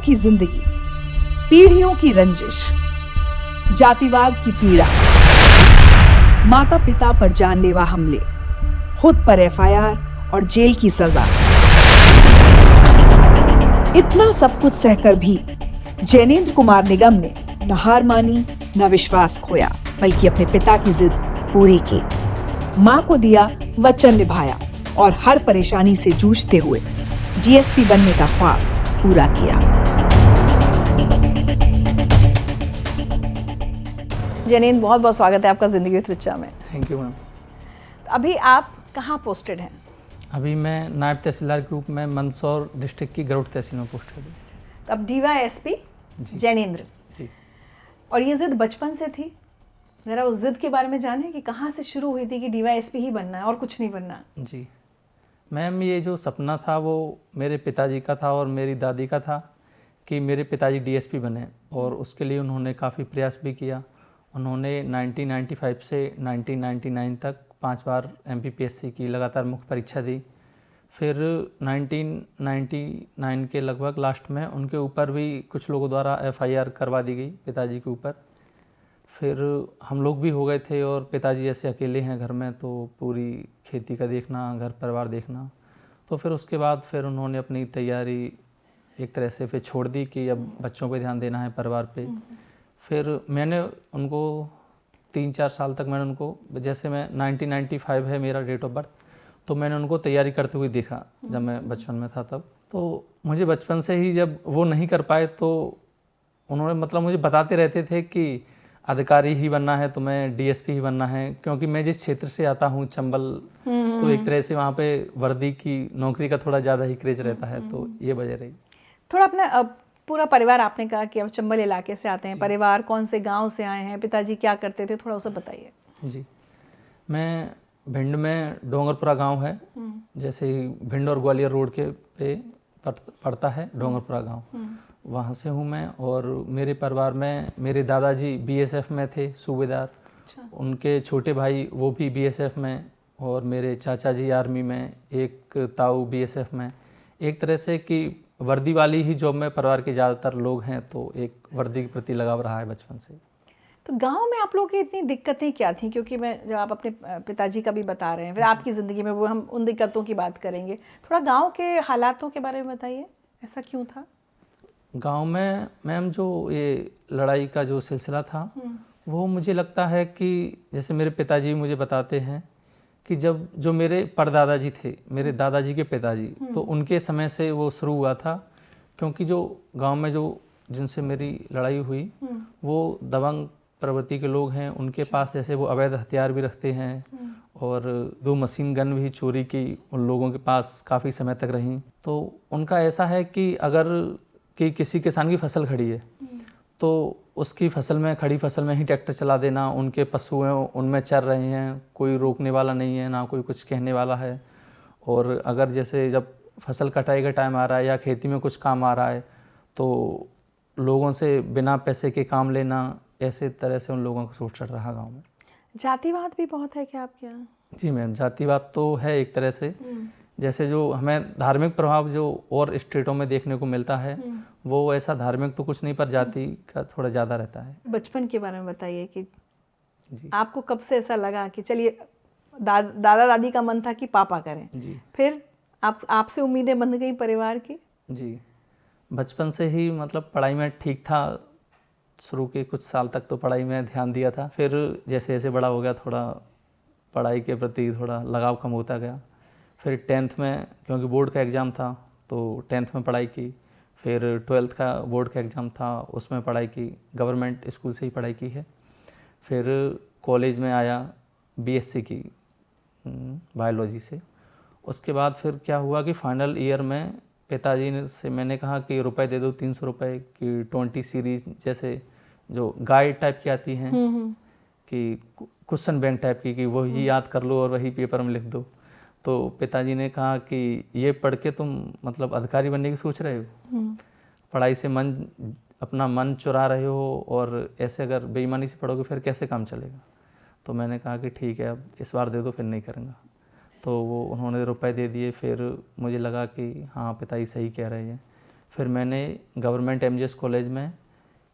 की जिंदगी, पीढ़ियों की रंजिश, जातिवाद की पीड़ा, माता पिता पर जानलेवा हमले, खुद पर एफआईआर और जेल की सजा। इतना सब कुछ सहकर भी जैनेंद्र कुमार निगम ने न हार मानी, न विश्वास खोया, बल्कि अपने पिता की जिद पूरी की। मां को दिया वचन निभाया और हर परेशानी से जूझते हुए डीएसपी बनने का ख्वाब पूरा किया। जैनेंद्र, बहुत बहुत स्वागत है आपका जिंदगी विद रिचा में। Thank you ma'am. अभी आप कहाँ पोस्टेड हैं? अभी मैं नायब तहसीलदार के रूप में मंदसौर डिस्ट्रिक्ट की गरुड़ तहसील में पोस्टेड हूँ। अब डीवाईएसपी जैनेंद्र जी। और ये जिद बचपन से थी? जरा उस जिद के बारे में जाने कि कहाँ से शुरू हुई थी कि डीवाईएसपी ही बनना है और कुछ नहीं बनना। जी मैम, ये जो सपना था वो मेरे पिताजी का था और मेरी दादी का था कि मेरे पिताजी डीएसपी बने, और उसके लिए उन्होंने काफ़ी प्रयास भी किया। उन्होंने 1995 से 1999 तक 5 बार एमपीपीएससी की लगातार मुख्य परीक्षा दी। फिर 1999 के लगभग लास्ट में उनके ऊपर भी कुछ लोगों द्वारा एफआईआर करवा दी गई पिताजी के ऊपर। फिर हम लोग भी हो गए थे और पिताजी ऐसे अकेले हैं घर में, तो पूरी खेती का देखना, घर परिवार देखना। तो फिर उसके बाद फिर उन्होंने अपनी तैयारी एक तरह से फिर छोड़ दी कि अब बच्चों पे ध्यान देना है, परिवार पे। फिर मैंने उनको 3-4 साल तक मैंने उनको, जैसे मैं 1995 है मेरा डेट ऑफ बर्थ, तो मैंने उनको तैयारी करते हुए देखा जब मैं बचपन में था तब। तो मुझे बचपन से ही जब वो नहीं कर पाए तो उन्होंने मतलब मुझे बताते रहते थे कि अधिकारी ही बनना है, तुम्हें डीएसपी ही बनना है, क्योंकि मैं जिस क्षेत्र से आता हूँ चंबल, तो एक तरह से वहाँ पे वर्दी की नौकरी का थोड़ा ज़्यादा ही क्रेज रहता है, तो ये वजह रही। थोड़ा अपना पूरा परिवार, आपने कहा कि अब चंबल इलाके से आते हैं, परिवार कौन से गांव से आए हैं, पिताजी क्या करते थे, थोड़ा उसे बताइए। जी, मैं भिंड में डोंगरपुरा गांव है, जैसे ही भिंड और ग्वालियर रोड के पे पड़ता है डोंगरपुरा गांव, वहाँ से हूँ मैं। और मेरे परिवार में मेरे दादाजी बीएसएफ में थे, सूबेदार। उनके छोटे भाई वो भी बीएसएफ में, और मेरे चाचा जी आर्मी में, एक ताऊ बीएसएफ में। एक तरह से कि वर्दी वाली ही जॉब में परिवार के ज़्यादातर लोग हैं, तो एक वर्दी के प्रति लगाव रहा है बचपन से। तो गांव में आप लोगों की इतनी दिक्कतें क्या थी? क्योंकि मैं जब आप अपने पिताजी का भी बता रहे हैं, फिर आपकी ज़िंदगी में वो हम उन दिक्कतों की बात करेंगे। थोड़ा गांव के हालातों के बारे में बताइए, ऐसा क्यों था? गांव में मैम जो ये लड़ाई का जो सिलसिला था, वो मुझे लगता है कि जैसे मेरे पिताजी मुझे बताते हैं कि जब जो मेरे परदादाजी थे, मेरे दादाजी के पिताजी, तो उनके समय से वो शुरू हुआ था। क्योंकि जो गांव में जो जिनसे मेरी लड़ाई हुई वो दबंग प्रवृत्ति के लोग हैं, उनके पास जैसे वो अवैध हथियार भी रखते हैं, और 2 मशीन गन भी चोरी की उन लोगों के पास काफ़ी समय तक रहीं। तो उनका ऐसा है कि अगर कि किसी किसान की फसल खड़ी है तो उसकी फसल में, खड़ी फसल में ही ट्रैक्टर चला देना, उनके पशु हैं उनमें चर रहे हैं, कोई रोकने वाला नहीं है, ना कोई कुछ कहने वाला है। और अगर जैसे जब फसल कटाई का टाइम आ रहा है या खेती में कुछ काम आ रहा है तो लोगों से बिना पैसे के काम लेना, ऐसे तरह से उन लोगों का सोच चल रहा गाँव में। जातिवाद भी बहुत है क्या आपके यहाँ? जी मैम, जातिवाद तो है एक तरह से। जैसे जो हमें धार्मिक प्रभाव जो और स्टेटों में देखने को मिलता है, वो ऐसा धार्मिक तो कुछ नहीं, पर जाति का थोड़ा ज़्यादा रहता है। बचपन के बारे में बताइए कि जी, आपको कब से ऐसा लगा कि चलिए दादा दादी का मन था कि पापा करें, जी, फिर आपसे उम्मीदें बंध गई परिवार की? जी, बचपन से ही मतलब पढ़ाई में ठीक था, शुरू के कुछ साल तक तो पढ़ाई में ध्यान दिया था। फिर जैसे जैसे बड़ा हो गया, थोड़ा पढ़ाई के प्रति थोड़ा लगाव कम होता गया। फिर 10th में, क्योंकि बोर्ड का एग्ज़ाम था, तो 10th में पढ़ाई की। फिर 12th का बोर्ड का एग्ज़ाम था, उसमें पढ़ाई की, गवर्नमेंट स्कूल से ही पढ़ाई की है। फिर कॉलेज में आया, बीएससी की बायोलॉजी से। उसके बाद फिर क्या हुआ कि फाइनल ईयर में पिताजी ने से मैंने कहा कि रुपए दे दो 300 रुपये की 20 सीरीज़, जैसे जो गाइड टाइप की आती हैं कि क्वेश्चन बैंक टाइप की, कि वही याद कर लो और वही पेपर में लिख दो। तो पिताजी ने कहा कि ये पढ़ के तुम मतलब अधिकारी बनने की सोच रहे हो, पढ़ाई से अपना मन चुरा रहे हो, और ऐसे अगर बेईमानी से पढ़ोगे फिर कैसे काम चलेगा। तो मैंने कहा कि ठीक है, अब इस बार दे दो, फिर नहीं करूँगा। तो वो उन्होंने रुपए दे दिए। फिर मुझे लगा कि हाँ, पिताजी सही कह रहे हैं। फिर मैंने गवर्नमेंट एमजीएस कॉलेज में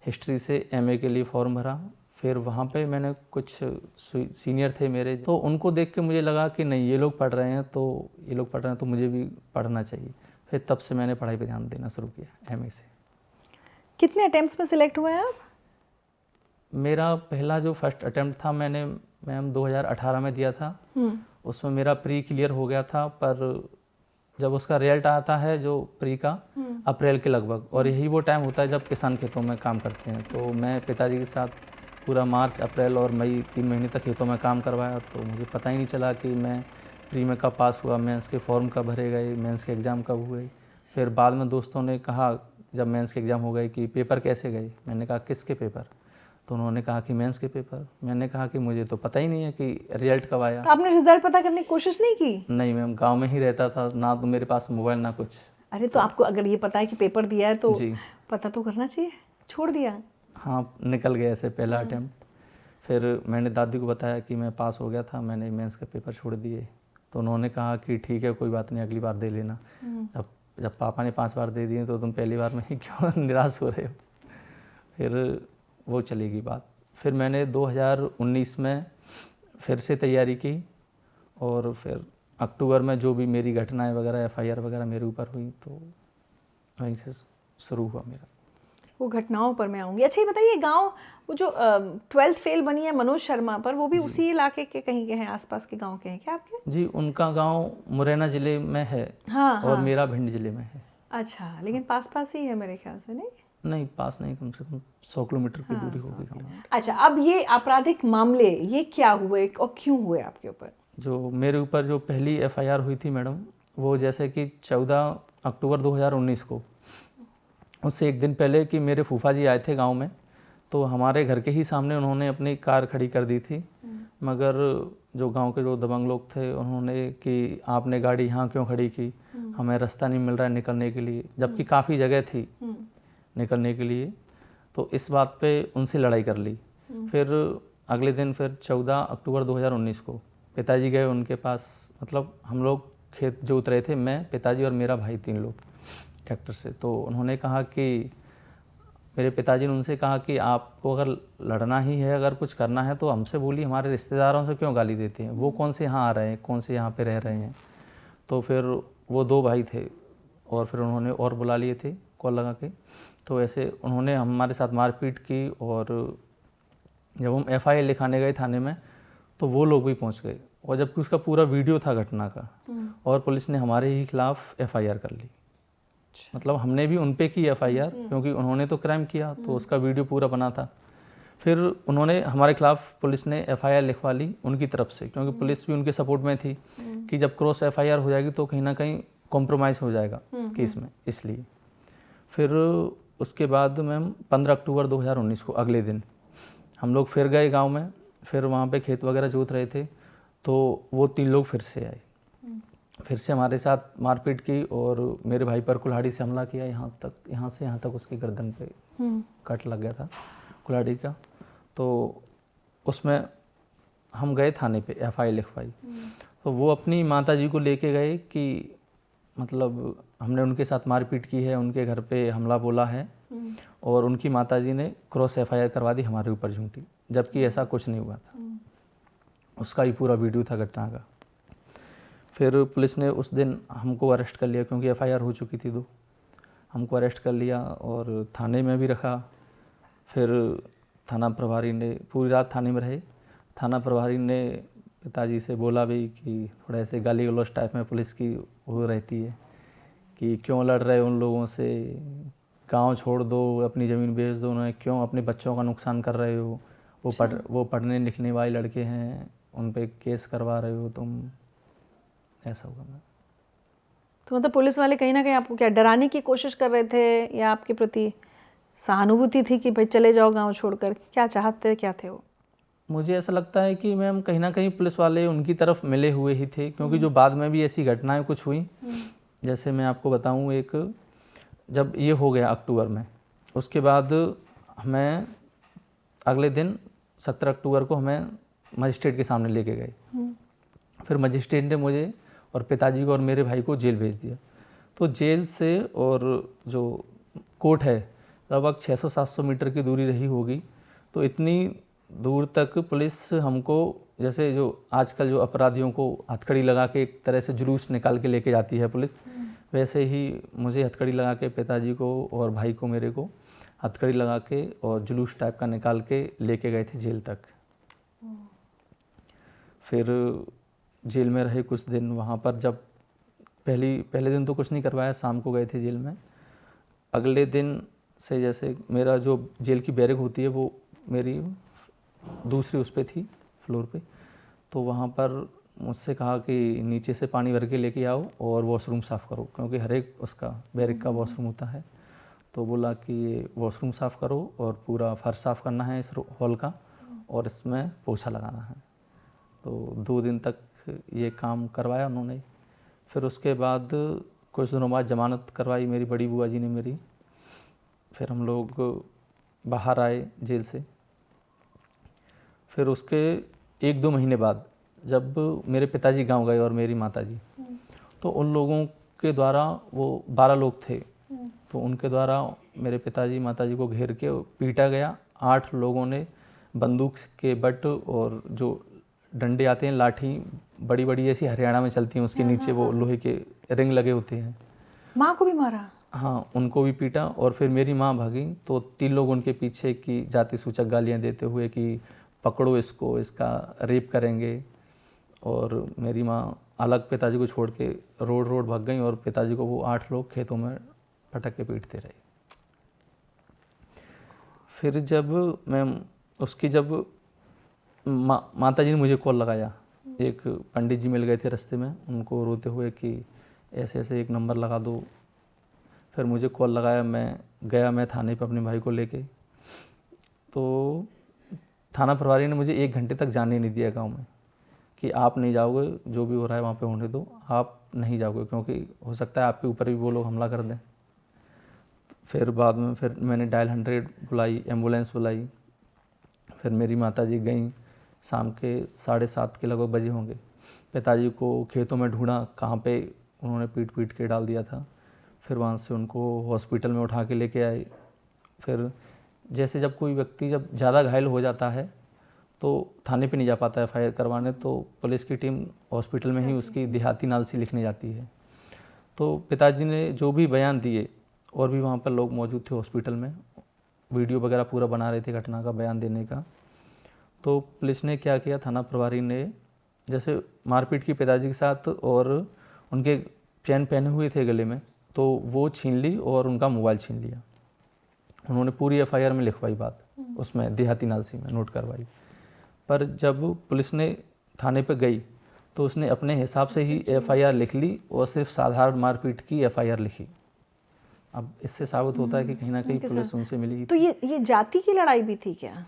हिस्ट्री से एमए के लिए फॉर्म भरा। फिर वहाँ पे मैंने कुछ सीनियर थे मेरे, तो उनको देख के मुझे लगा कि नहीं, ये लोग पढ़ रहे हैं तो मुझे भी पढ़ना चाहिए। फिर तब से मैंने पढ़ाई पे ध्यान देना शुरू किया एमए से। कितने अटेम्प्ट्स में सिलेक्ट हुए हैं आप? मेरा पहला जो फर्स्ट अटेम्प्ट था मैंने मैम 2018 में दिया था। उसमें मेरा प्री क्लियर हो गया था, पर जब उसका रिजल्ट आता है जो प्री का अप्रैल के लगभग, और यही वो टाइम होता है जब किसान खेतों में काम करते हैं, तो मैं पिताजी के साथ पूरा मार्च, अप्रैल और मई 3 महीने तक खेतों में काम करवाया। तो मुझे पता ही नहीं चला कि मैं प्री में कब पास हुआ, मेंस के फॉर्म कब भरे गए, मेंस के एग्ज़ाम कब हुए। फिर बाद में दोस्तों ने कहा जब मेंस के एग्ज़ाम हो गए कि पेपर कैसे गए। मैंने कहा किसके पेपर? तो उन्होंने कहा कि मेंस के पेपर। मैंने कहा कि मुझे तो पता ही नहीं है कि रिजल्ट कब आया। तो आपने रिजल्ट पता करने की कोशिश नहीं की? नहीं मैम, गांव में ही रहता था, ना तो मेरे पास मोबाइल ना कुछ। अरे तो आपको अगर ये पता है कि पेपर दिया है तो जी पता तो करना चाहिए, छोड़ दिया? हाँ, निकल गया ऐसे पहला अटेम्प्ट। फिर मैंने दादी को बताया कि मैं पास हो गया था, मैंने मेंस के पेपर छोड़ दिए। तो उन्होंने कहा कि ठीक है, कोई बात नहीं, अगली बार दे लेना। जब पापा ने 5 बार दे दिए तो तुम पहली बार में ही क्यों निराश हो रहे हो। फिर वो चली गई बात। फिर मैंने 2019 में फिर से तैयारी की, और फिर अक्टूबर में जो भी मेरी घटनाएं वगैरह, एफआईआर वगैरह मेरे ऊपर हुई, तो वहीं से शुरू हुआ मेरा। वो घटनाओं पर मैं आऊँगी। अच्छा ये बताइए, गांव वो जो 12th फेल बनी है मनोज शर्मा पर, वो भी उसी इलाके के कहीं के हैं, आसपास के गांव के हैं क्या आपके? जी, उनका गांव मुरैना ज़िले में है। हाँ, और हाँ। मेरा भिंड ज़िले में है। अच्छा, लेकिन पास पास ही है मेरे ख्याल से, नहीं? नहीं, पास नहीं, कम से कम 100 किलोमीटर की दूरी होगी गाँव। अच्छा, अब ये आपराधिक मामले ये क्या हुए और क्यों हुए आपके ऊपर? जो मेरे ऊपर जो पहली एफआईआर हुई थी मैडम, वो जैसे कि 14 अक्टूबर 2019 को, उससे एक दिन पहले कि मेरे फूफा जी आए थे गांव में, तो हमारे घर के ही सामने उन्होंने अपनी कार खड़ी कर दी थी। मगर जो गांव के जो दबंग लोग थे, उन्होंने कि आपने गाड़ी यहाँ क्यों खड़ी की, हमें रास्ता नहीं मिल रहा है निकलने के लिए, जबकि काफ़ी जगह थी निकलने के लिए। तो इस बात पे उनसे लड़ाई कर ली। फिर अगले दिन, फिर 14 अक्टूबर 2019 को पिताजी गए उनके पास, मतलब हम लोग खेत जो उतरे थे, मैं, पिताजी और मेरा भाई, 3 लोग ट्रैक्टर से। तो उन्होंने कहा कि मेरे पिताजी ने उनसे कहा कि आपको अगर लड़ना ही है, अगर कुछ करना है तो हमसे बोलिए, हमारे रिश्तेदारों से क्यों गाली देते हैं, वो कौन से यहाँ आ रहे हैं, कौन से यहाँ पे रह रहे हैं। तो फिर वो 2 भाई थे, और फिर उन्होंने और बुला लिए थे कॉल लगा के। तो ऐसे उन्होंने हमारे साथ मारपीट की, और जब हम एफआईआर लिखाने गए थाने में, तो वो लोग भी पहुंच गए, और जबकि उसका पूरा वीडियो था घटना का, और पुलिस ने हमारे ही खिलाफ एफआईआर कर ली। मतलब हमने भी उन पे की एफआईआर, क्योंकि उन्होंने तो क्राइम किया, तो उसका वीडियो पूरा बना था। फिर उन्होंने हमारे खिलाफ, पुलिस ने एफआईआर लिखवा ली उनकी तरफ से, क्योंकि पुलिस भी उनके सपोर्ट में थी कि जब क्रॉस एफआईआर हो जाएगी तो कहीं ना कहीं कॉम्प्रोमाइज़ हो जाएगा केस में, इसलिए। फिर उसके बाद मैम 15 अक्टूबर 2019 को अगले दिन हम लोग फिर गए गांव में। फिर वहाँ पे खेत वगैरह जोत रहे थे, तो वो 3 लोग फिर से आए, फिर से हमारे साथ मारपीट की, और मेरे भाई पर कुल्हाड़ी से हमला किया, यहाँ से यहाँ तक उसकी गर्दन पे कट लग गया था कुल्हाड़ी का। तो उसमें हम गए थाने पे, एफआईआर लिखवाई। तो वो अपनी माताजी को लेके गए कि मतलब हमने उनके साथ मारपीट की है, उनके घर पे हमला बोला है, और उनकी माताजी ने क्रॉस एफआईआर करवा दी हमारे ऊपर झूठी, जबकि ऐसा कुछ नहीं हुआ था। उसका ही पूरा वीडियो था घटना का। फिर पुलिस ने उस दिन हमको अरेस्ट कर लिया, क्योंकि एफआईआर हो चुकी थी, तो हमको अरेस्ट कर लिया और थाने में भी रखा। फिर थाना प्रभारी ने, पूरी रात थाने में रहे। थाना प्रभारी ने पिताजी से बोला भी कि थोड़ा ऐसे गाली गलौज टाइप में पुलिस की वो रहती है कि क्यों लड़ रहे हो उन लोगों से, गांव छोड़ दो, अपनी ज़मीन बेच दो, उन्हें क्यों अपने बच्चों का नुकसान कर रहे हो, वो पढ़ने लिखने वाले लड़के हैं, उन पे केस करवा रहे हो तुम, ऐसा होगा। तो मतलब पुलिस वाले कहीं ना कहीं आपको क्या डराने की कोशिश कर रहे थे, या आपके प्रति सहानुभूति थी कि भाई चले जाओ गांव छोड़कर, क्या चाहते क्या थे वो? मुझे ऐसा लगता है कि मैम कहीं ना कहीं पुलिस वाले उनकी तरफ मिले हुए ही थे, क्योंकि जो बाद में भी ऐसी घटनाएं कुछ हुई, जैसे मैं आपको बताऊं, एक जब ये हो गया अक्टूबर में, उसके बाद हमें अगले दिन 17 अक्टूबर को हमें मजिस्ट्रेट के सामने लेके गए। फिर मजिस्ट्रेट ने मुझे और पिताजी को और मेरे भाई को जेल भेज दिया। तो जेल से और जो कोर्ट है लगभग 600-700 मीटर की दूरी रही होगी। तो इतनी दूर तक पुलिस हमको, जैसे जो आजकल जो अपराधियों को हथकड़ी लगा के एक तरह से जुलूस निकाल के लेके जाती है पुलिस, वैसे ही मुझे हथकड़ी लगा के पिताजी को और भाई को मेरे को हथकड़ी लगा के और जुलूस टाइप का निकाल के लेके गए थे जेल तक। फिर जेल में रहे कुछ दिन। वहाँ पर जब पहले दिन तो कुछ नहीं करवाया, शाम को गए थे जेल में। अगले दिन से जैसे मेरा जो जेल की बैरक होती है वो मेरी दूसरी उस पे थी, फ्लोर पे। तो वहाँ पर मुझसे कहा कि नीचे से पानी भर के लेके आओ और वॉशरूम साफ़ करो, क्योंकि हर एक उसका बैरक का वॉशरूम होता है। तो बोला कि ये वॉशरूम साफ़ करो और पूरा फर्श साफ़ करना है इस हॉल का, और इसमें पोछा लगाना है। तो 2 दिन तक ये काम करवाया उन्होंने। फिर उसके बाद कुछ दिनों बाद ज़मानत करवाई मेरी बड़ी बुआ जी ने मेरी। फिर हम लोग बाहर आए जेल से। फिर उसके 1-2 महीने बाद जब मेरे पिताजी गांव गए और मेरी माताजी, तो उन लोगों के द्वारा, वो 12 लोग थे, तो उनके द्वारा मेरे पिताजी माताजी को घेर के पीटा गया। 8 लोगों ने बंदूक के बट और जो डंडे आते हैं, लाठी बड़ी बड़ी जैसी हरियाणा में चलती हैं, उसके नीचे वो लोहे के रिंग लगे होते हैं। माँ को भी मारा? हाँ, उनको भी पीटा। और फिर मेरी माँ भागी तो 3 लोग उनके पीछे की जाति सूचक गालियाँ देते हुए कि पकड़ो इसको, इसका रेप करेंगे। और मेरी माँ अलग पिताजी को छोड़ के रोड भाग गई और पिताजी को वो 8 लोग खेतों में पटक के पीटते रहे। फिर जब मैं उसकी जब माता जी ने मुझे कॉल लगाया, एक पंडित जी मिल गए थे रास्ते में, उनको रोते हुए कि ऐसे ऐसे एक नंबर लगा दो। फिर मुझे कॉल लगाया, मैं थाने पे अपने भाई को लेके। तो थाना प्रभारी ने मुझे 1 घंटे तक जाने नहीं दिया गांव में, कि आप नहीं जाओगे, जो भी हो रहा है वहाँ पे होने दो, आप नहीं जाओगे, क्योंकि हो सकता है आपके ऊपर भी वो लोग हमला कर दें। फिर बाद में फिर मैंने डायल 100 बुलाई, एम्बुलेंस बुलाई। फिर मेरी माताजी गई, शाम के 7:30 के लगभग बजे होंगे। पिताजी को खेतों में ढूंढा, कहाँ पे उन्होंने पीट के डाल दिया था। फिर वहाँ से उनको हॉस्पिटल में उठा के लेके आए। फिर जैसे जब कोई व्यक्ति जब ज़्यादा घायल हो जाता है तो थाने पे नहीं जा पाता है FIR करवाने, तो पुलिस की टीम हॉस्पिटल में ही उसकी देहाती नालसी लिखने जाती है। तो पिताजी ने जो भी बयान दिए, और भी वहाँ पर लोग मौजूद थे हॉस्पिटल में, वीडियो वगैरह पूरा बना रहे थे घटना का बयान देने का। तो पुलिस ने क्या किया, थाना प्रभारी ने जैसे मारपीट की पिताजी के साथ, और उनके चैन पहने हुए थे गले में, तो वो छीन ली और उनका मोबाइल छीन लिया। उन्होंने पूरी FIR में लिखवाई बात, उसमें देहाती नालसी में नोट करवाई। पर जब पुलिस ने थाने पे गई तो उसने अपने हिसाब से ही FIR लिख ली, और सिर्फ साधारण मारपीट की FIR लिखी। अब इससे साबित होता है कि कहीं ना कहीं पुलिस उनसे मिली। तो ये जाति की लड़ाई भी थी क्या?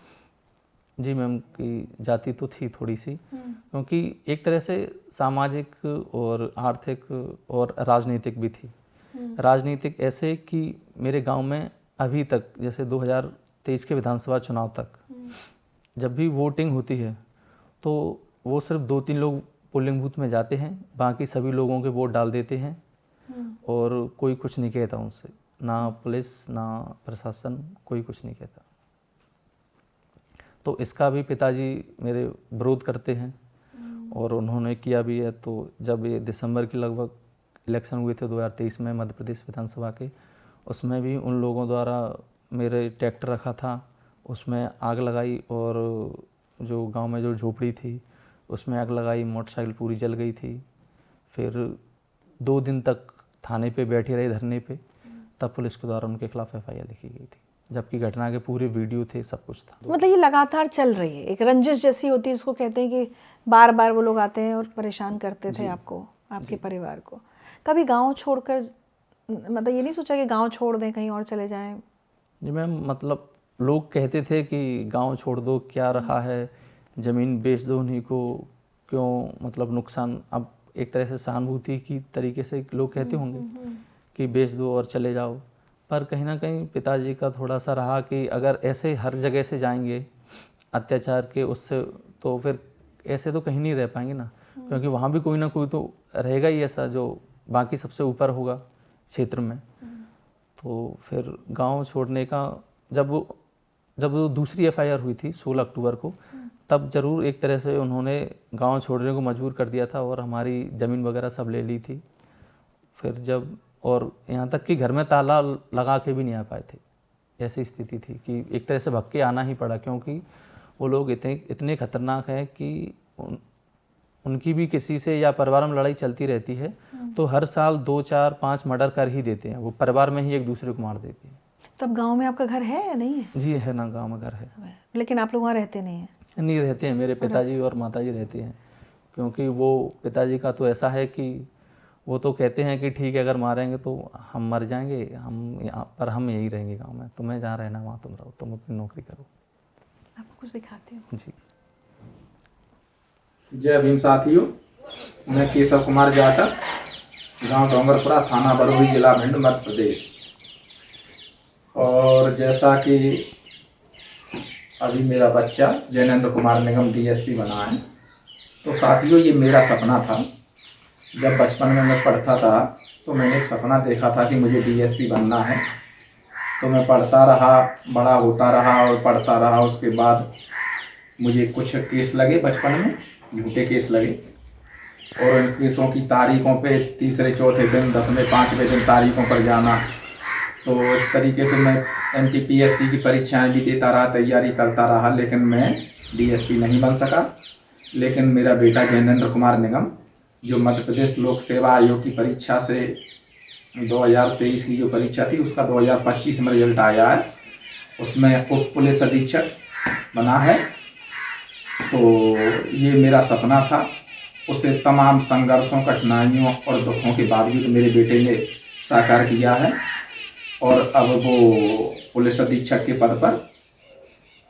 जी मैम, की जाति तो थी थोड़ी सी, क्योंकि एक तरह से सामाजिक और आर्थिक और राजनीतिक भी थी। राजनीतिक ऐसे कि मेरे गांव में अभी तक, जैसे 2023 के विधानसभा चुनाव तक, जब भी वोटिंग होती है तो वो सिर्फ 2-3 लोग पोलिंग बूथ में जाते हैं, बाकी सभी लोगों के वोट डाल देते हैं, और कोई कुछ नहीं कहता उनसे, ना पुलिस ना प्रशासन, कोई कुछ नहीं कहता। तो इसका भी पिताजी मेरे विरोध करते हैं, और उन्होंने किया भी है। तो जब ये दिसंबर के लगभग इलेक्शन हुए थे 2023 में मध्य प्रदेश विधानसभा के, उसमें भी उन लोगों द्वारा मेरे ट्रैक्टर रखा था, उसमें आग लगाई, और जो गांव में जो झोपड़ी थी उसमें आग लगाई, मोटरसाइकिल पूरी जल गई थी। फिर 2 दिन तक थाने पे बैठे रहे धरने पे, तब पुलिस के द्वारा उनके खिलाफ FIR लिखी गई थी, जबकि घटना के पूरे वीडियो थे, सब कुछ था। मतलब ये लगातार चल रही है, एक रंजिश जैसी होती है, इसको कहते हैं कि बार बार वो लोग आते हैं और परेशान करते थे आपको, आपके परिवार को। कभी गांव छोड़कर, मतलब ये नहीं सोचा कि गांव छोड़ दें, कहीं और चले जाएं? जी मैम, मतलब लोग कहते थे कि गांव छोड़ दो, क्या रखा है, ज़मीन बेच दो उन्हीं को, क्यों मतलब नुकसान। अब एक तरह से सहानुभूति की तरीके से लोग कहते होंगे कि बेच दो और चले जाओ। पर कहीं ना कहीं पिताजी का थोड़ा सा रहा कि अगर ऐसे हर जगह से जाएंगे अत्याचार के उससे, तो फिर ऐसे तो कहीं नहीं रह पाएंगे ना, क्योंकि वहाँ भी कोई ना कोई तो रहेगा ही ऐसा जो बाकी सबसे ऊपर होगा, क्षेत्र में। तो फिर गांव छोड़ने का जब वो दूसरी एफआईआर हुई थी 16 अक्टूबर को, तब ज़रूर एक तरह से उन्होंने गांव छोड़ने को मजबूर कर दिया था और हमारी ज़मीन वगैरह सब ले ली थी। फिर जब और यहाँ तक कि घर में ताला लगा के भी नहीं आ पाए थे, ऐसी स्थिति थी कि एक तरह से भग के आना ही पड़ा, क्योंकि वो लोग इतने खतरनाक हैं कि उनकी भी किसी से या परिवार में लड़ाई चलती रहती है तो हर साल 2, 4, 5 मर्डर कर ही देते हैं। वो परिवार में ही एक दूसरे को मार देते हैं। तब गांव में आपका घर है या नहीं है? जी है ना, गांव में घर है। लेकिन आप लोग वहाँ रहते नहीं हैं? नहीं रहते हैं, मेरे पिताजी और माताजी रहते हैं। क्योंकि वो पिताजी का तो ऐसा है कि वो तो कहते हैं कि ठीक है अगर मारेंगे तो हम मर जाएंगे, हम यहाँ पर हम यहीं रहेंगे गांव में, तुम्हें जहाँ रहना वहाँ तुम रहो, तुम अपनी नौकरी करो। आपको कुछ दिखाते हो? जी। जय भीम साथियों, मैं केशव कुमार जाटव, गांव डोंगरपुरा, थाना बरौली, जिला भिंड, मध्य प्रदेश। और जैसा कि अभी मेरा बच्चा जैनेंद्र कुमार निगम डीएसपी बना है, तो साथियों ये मेरा सपना था। जब बचपन में मैं पढ़ता था तो मैंने एक सपना देखा था कि मुझे डीएसपी बनना है। तो मैं पढ़ता रहा, बड़ा होता रहा और पढ़ता रहा। उसके बाद मुझे कुछ केस लगे बचपन में, झूठे केस लगे, और उन केसों की तारीखों पे तीसरे चौथे दिन 10वें 5वें दिन तारीखों पर जाना। तो इस तरीके से मैं एनटीपीएससी की परीक्षाएं भी देता रहा, तैयारी करता रहा, लेकिन मैं डीएसपी नहीं बन सका। लेकिन मेरा बेटा जैनेंद्र कुमार निगम, जो मध्य प्रदेश लोक सेवा आयोग की परीक्षा से 2023 की जो परीक्षा थी उसका 2025 में रिजल्ट आया है, उसमें उप पुलिस अधीक्षक बना है। तो ये मेरा सपना था, उसे तमाम संघर्षों, कठिनाइयों और दुखों के बावजूद मेरे बेटे ने साकार किया है और अब वो पुलिस अधीक्षक के पद पर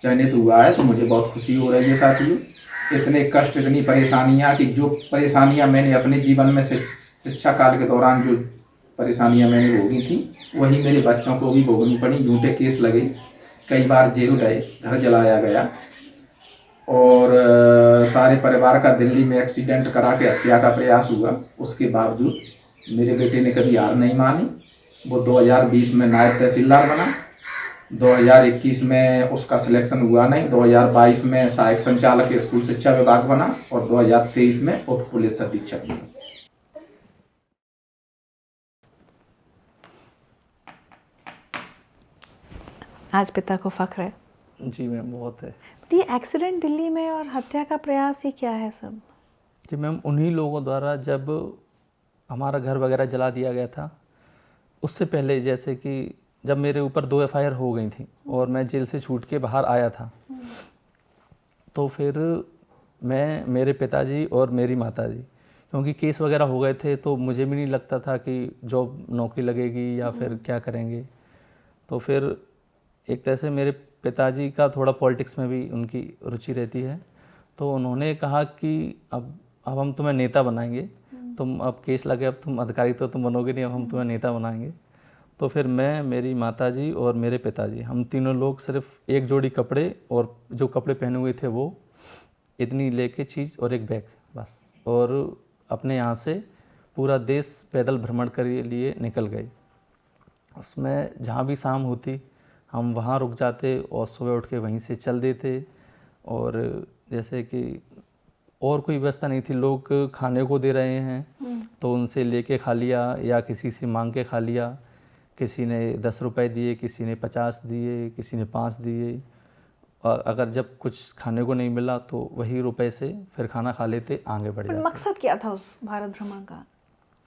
चयनित हुआ है। तो मुझे बहुत खुशी हो रही है साथियों। इतने कष्ट, इतनी परेशानियां कि जो परेशानियां मैंने अपने जीवन में शिक्षा काल के दौरान जो परेशानियां मैंने भोगी थी, वही मेरे बच्चों को भी भोगनी पड़ी। झूठे केस लगे, कई बार जेल गए, घर जलाया गया, और सारे परिवार का दिल्ली में एक्सीडेंट करा के हत्या का प्रयास हुआ। उसके बावजूद मेरे बेटे ने कभी हार नहीं मानी। वो 2020 में नायब तहसीलदार बना, 2021 में उसका सिलेक्शन हुआ नहीं, 2022 में सहायक संचालक स्कूल शिक्षा विभाग बना और 2023 में उप पुलिस अधीक्षक बना। आज पिता को फख्र है? जी मैम, बहुत है। तो ये एक्सीडेंट दिल्ली में और हत्या का प्रयास, ये क्या है सब? जी मैम, उन्हीं लोगों द्वारा जब हमारा घर वगैरह जला दिया गया था, उससे पहले जैसे कि जब मेरे ऊपर 2 एफआईआर हो गई थी और मैं जेल से छूट के बाहर आया था, तो फिर मैं, मेरे पिताजी और मेरी माताजी, क्योंकि केस वगैरह हो गए थे तो मुझे भी नहीं लगता था कि जॉब नौकरी लगेगी या फिर क्या करेंगे। तो फिर एक तरह से मेरे पिताजी का थोड़ा पॉलिटिक्स में भी उनकी रुचि रहती है, तो उन्होंने कहा कि अब हम तुम्हें नेता बनाएंगे, तुम अब केस लगे, अब तुम अधिकारी तो तुम बनोगे नहीं, अब हम तुम्हें नेता बनाएंगे। तो फिर मैं, मेरी माताजी और मेरे पिताजी, हम तीनों लोग सिर्फ एक जोड़ी कपड़े और जो कपड़े पहने हुए थे वो इतनी लेके चीज़ और एक बैग बस, और अपने यहाँ से पूरा देश पैदल भ्रमण के लिए निकल गए। उसमें जहाँ भी शाम होती हम वहाँ रुक जाते और सुबह उठ के वहीं से चल देते। और जैसे कि और कोई व्यवस्था नहीं थी, लोग खाने को दे रहे हैं तो उनसे लेके खा लिया या किसी से मांग के खा लिया। किसी ने 10 रुपए दिए, किसी ने 50 दिए, किसी ने 5 दिए। और अगर जब कुछ खाने को नहीं मिला तो वही रुपए से फिर खाना खा लेते, आगे बढ़ जाते। मकसद क्या था उस भारत भ्रमण का?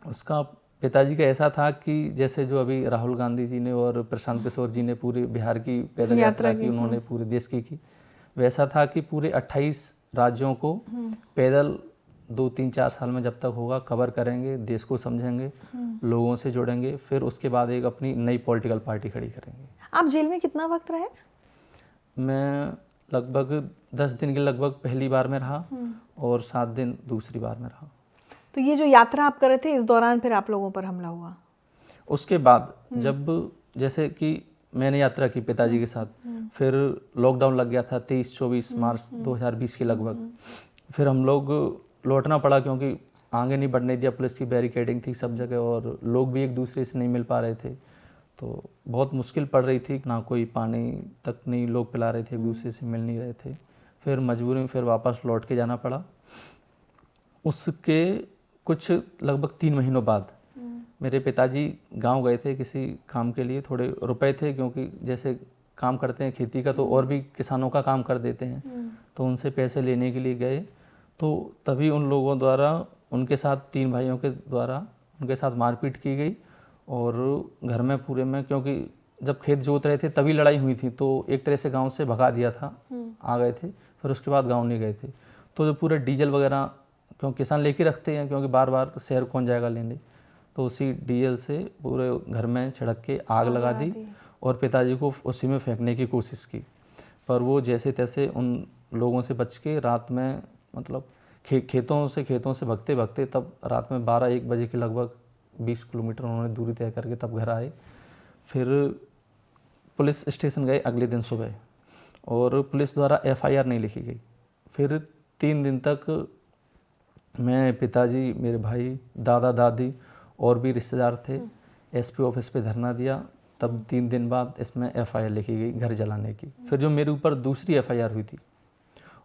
उसका पिताजी का ऐसा था कि जैसे जो अभी राहुल गांधी जी ने और प्रशांत किशोर जी ने पूरे बिहार की पैदल यात्रा की, उन्होंने पूरे देश की, वैसा था कि पूरे 28 राज्यों को पैदल 2, 3, 4 साल में जब तक होगा कवर करेंगे, देश को समझेंगे, लोगों से जुड़ेंगे, फिर उसके बाद एक अपनी नई पॉलिटिकल पार्टी खड़ी करेंगे। आप जेल में कितना वक्त रहे? मैं लगभग 10 दिन के लगभग पहली बार में रहा और 7 दिन दूसरी बार में रहा। तो ये जो यात्रा आप कर रहे थे, इस दौरान फिर आप लोगों पर हमला हुआ? उसके बाद जब जैसे कि मैंने यात्रा की पिताजी के साथ, फिर लॉकडाउन लग गया था 23-24 मार्च 2020 के लगभग। फिर हम लोग लौटना पड़ा क्योंकि आगे नहीं बढ़ने दिया, पुलिस की बैरिकेडिंग थी सब जगह और लोग भी एक दूसरे से नहीं मिल पा रहे थे, तो बहुत मुश्किल पड़ रही थी, ना कोई पानी तक नहीं लोग पिला रहे थे, एक दूसरे से मिल नहीं रहे थे। फिर मजबूरी में फिर वापस लौट के जाना पड़ा। उसके कुछ लगभग 3 महीनों बाद मेरे पिताजी गांव गए थे किसी काम के लिए, थोड़े रुपए थे क्योंकि जैसे काम करते हैं खेती का तो और भी किसानों का काम कर देते हैं, तो उनसे पैसे लेने के लिए गए, तो तभी उन लोगों द्वारा उनके साथ 3 भाइयों के द्वारा उनके साथ मारपीट की गई और घर में पूरे में, क्योंकि जब खेत जोत रहे थे तभी लड़ाई हुई थी, तो एक तरह से गांव से भगा दिया था, आ गए थे, फिर उसके बाद गांव नहीं गए थे। तो जो पूरा डीजल वगैरह क्योंकि किसान लेके रखते हैं, क्योंकि बार बार शहर कौन जाएगा लेने, तो उसी डीजल से पूरे घर में छिड़क के आग लगा दी और पिताजी को उसी में फेंकने की कोशिश की, पर वो जैसे तैसे उन लोगों से बच के रात में मतलब खेतों से भगते भगते तब रात में 12-1 बजे के लगभग 20 किलोमीटर उन्होंने दूरी तय करके तब घर आए। फिर पुलिस स्टेशन गए अगले दिन सुबह और पुलिस द्वारा FIR नहीं लिखी गई। फिर 3 दिन तक मैं, पिताजी, मेरे भाई, दादा दादी और भी रिश्तेदार थे, SP ऑफिस पे धरना दिया। तब 3 दिन बाद इसमें FIR लिखी गई घर जलाने की। फिर जो मेरे ऊपर दूसरी FIR हुई थी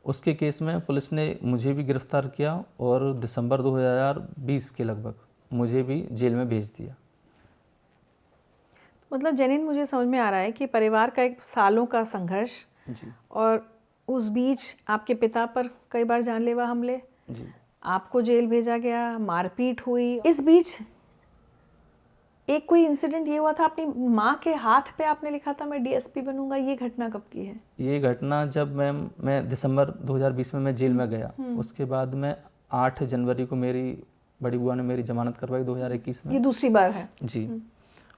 उसके केस में पुलिस ने मुझे भी गिरफ्तार किया और दिसंबर 2020 के लगभग मुझे भी जेल में भेज दिया। मतलब जैनेंद्र, मुझे समझ में आ रहा है कि परिवार का एक सालों का संघर्ष जी और उस बीच आपके पिता पर कई बार जानलेवा हमले, जी आपको जेल भेजा गया, मारपीट हुई। इस बीच एक कोई इंसिडेंट ये हुआ था, अपनी माँ के हाथ पे आपने लिखा था मैं DSP बनूंगा, ये घटना कब की है? ये घटना जब मैं दिसंबर 2020 में मैं जेल में गया, उसके बाद मैं 8 जनवरी को मेरी बड़ी बुआ ने मेरी जमानत करवाई 2021 में। ये दूसरी बार है? जी।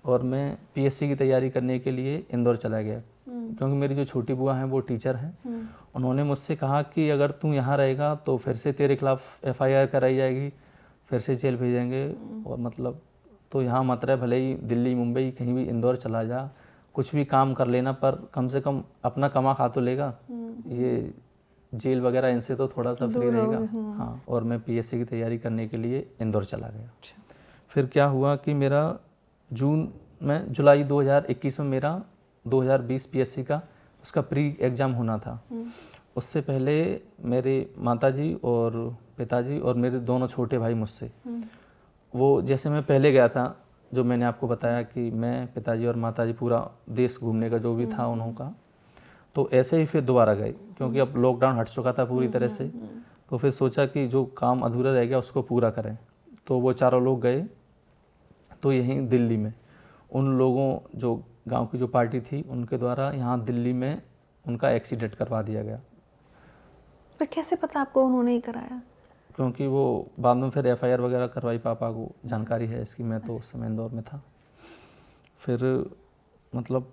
और मैं PSC की तैयारी करने के लिए इंदौर चला गया, क्योंकि मेरी जो छोटी बुआ हैं वो टीचर हैं। उन्होंने मुझसे कहा कि अगर तू यहाँ रहेगा तो फिर से तेरे खिलाफ FIR कराई जाएगी, फिर से जेल भेजेंगे, और मतलब तो यहाँ मत रहे, भले ही दिल्ली मुंबई कहीं भी, इंदौर चला जा, कुछ भी काम कर लेना, पर कम से कम अपना कमा खा तो लेगा, ये जेल वगैरह इनसे तो थोड़ा सा फ्री रहेगा। हाँ, और मैं PSC की तैयारी करने के लिए इंदौर चला गया। फिर क्या हुआ कि मेरा जुलाई 2021 में मेरा 2020 PSC का उसका प्री एग्ज़ाम होना था। उससे पहले मेरे माताजी और पिताजी और मेरे दोनों छोटे भाई मुझसे, वो जैसे मैं पहले गया था, जो मैंने आपको बताया कि मैं, पिताजी और माताजी पूरा देश घूमने का जो भी था उनका, तो ऐसे ही फिर दोबारा गए, क्योंकि अब लॉकडाउन हट चुका था पूरी तरह से, तो फिर सोचा कि जो काम अधूरा रह गया उसको पूरा करें। तो वो चारों लोग गए, तो यहीं दिल्ली में उन लोगों, जो गांव की जो पार्टी थी, उनके द्वारा यहाँ दिल्ली में उनका एक्सीडेंट करवा दिया गया। तो कैसे पता आपको उन्होंने ही कराया? क्योंकि वो बाद में फिर FIR वगैरह करवाई, पापा को जानकारी है इसकी, मैं तो उस समय इंदौर में था। फिर मतलब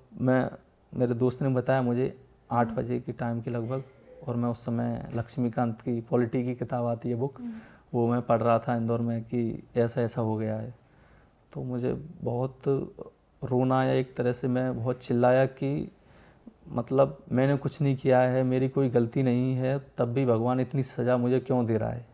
मेरे दोस्त ने बताया मुझे 8 बजे की टाइम के लगभग, और मैं उस समय लक्ष्मीकांत की पॉलिटी की किताब आती है बुक, वो मैं पढ़ रहा था इंदौर में कि ऐसा ऐसा हो गया है। तो मुझे बहुत रोना आया, एक तरह से मैं बहुत चिल्लाया कि मतलब मैंने कुछ नहीं किया है, मेरी कोई गलती नहीं है, तब भी भगवान इतनी सज़ा मुझे क्यों दे रहा है।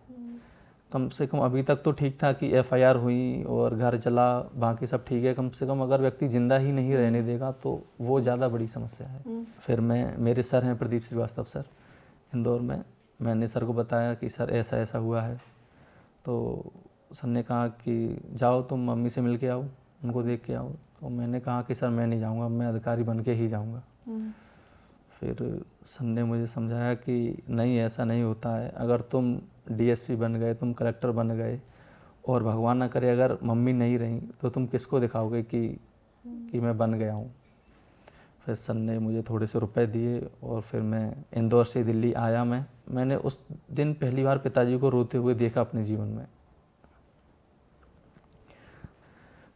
कम से कम अभी तक तो ठीक था कि FIR हुई और घर जला, बाकी सब ठीक है, कम से कम अगर व्यक्ति ज़िंदा ही नहीं रहने देगा तो वो ज़्यादा बड़ी समस्या है। फिर मेरे सर हैं प्रदीप श्रीवास्तव सर इंदौर में, मैंने सर को बताया कि सर ऐसा ऐसा हुआ है, तो सर ने कहा कि जाओ तुम मम्मी से मिल के आओ, उनको देख के आओ। तो मैंने कहा कि सर मैं नहीं जाऊंगा, मैं अधिकारी बन के ही जाऊंगा। फिर सर ने मुझे समझाया कि नहीं, ऐसा नहीं होता है, अगर तुम DSP बन गए, तुम कलेक्टर बन गए, और भगवान ना करे अगर मम्मी नहीं रही, तो तुम किसको दिखाओगे कि मैं बन गया हूँ। फिर सर ने मुझे थोड़े से रुपए दिए और फिर मैं इंदौर से दिल्ली आया। मैंने उस दिन पहली बार पिताजी को रोते हुए देखा अपने जीवन में।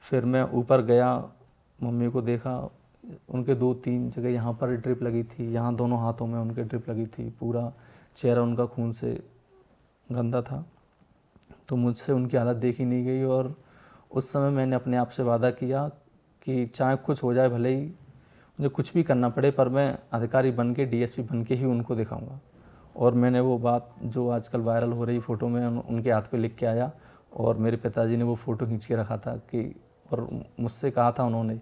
फिर मैं ऊपर गया, मम्मी को देखा, उनके 2-3 जगह यहाँ पर ड्रिप लगी थी, यहाँ दोनों हाथों में उनके ड्रिप लगी थी, पूरा चेहरा उनका खून से गंदा था। तो मुझसे उनकी हालत देखी नहीं गई, और उस समय मैंने अपने आप से वादा किया कि चाहे कुछ हो जाए, भले ही मुझे कुछ भी करना पड़े, पर मैं अधिकारी बन के, DSP बन के ही उनको दिखाऊंगा। और मैंने वो बात जो आजकल वायरल हो रही फ़ोटो में उनके हाथ पे लिख के आया, और मेरे पिताजी ने वो फ़ोटो खींच के रखा था कि, और मुझसे कहा था उन्होंने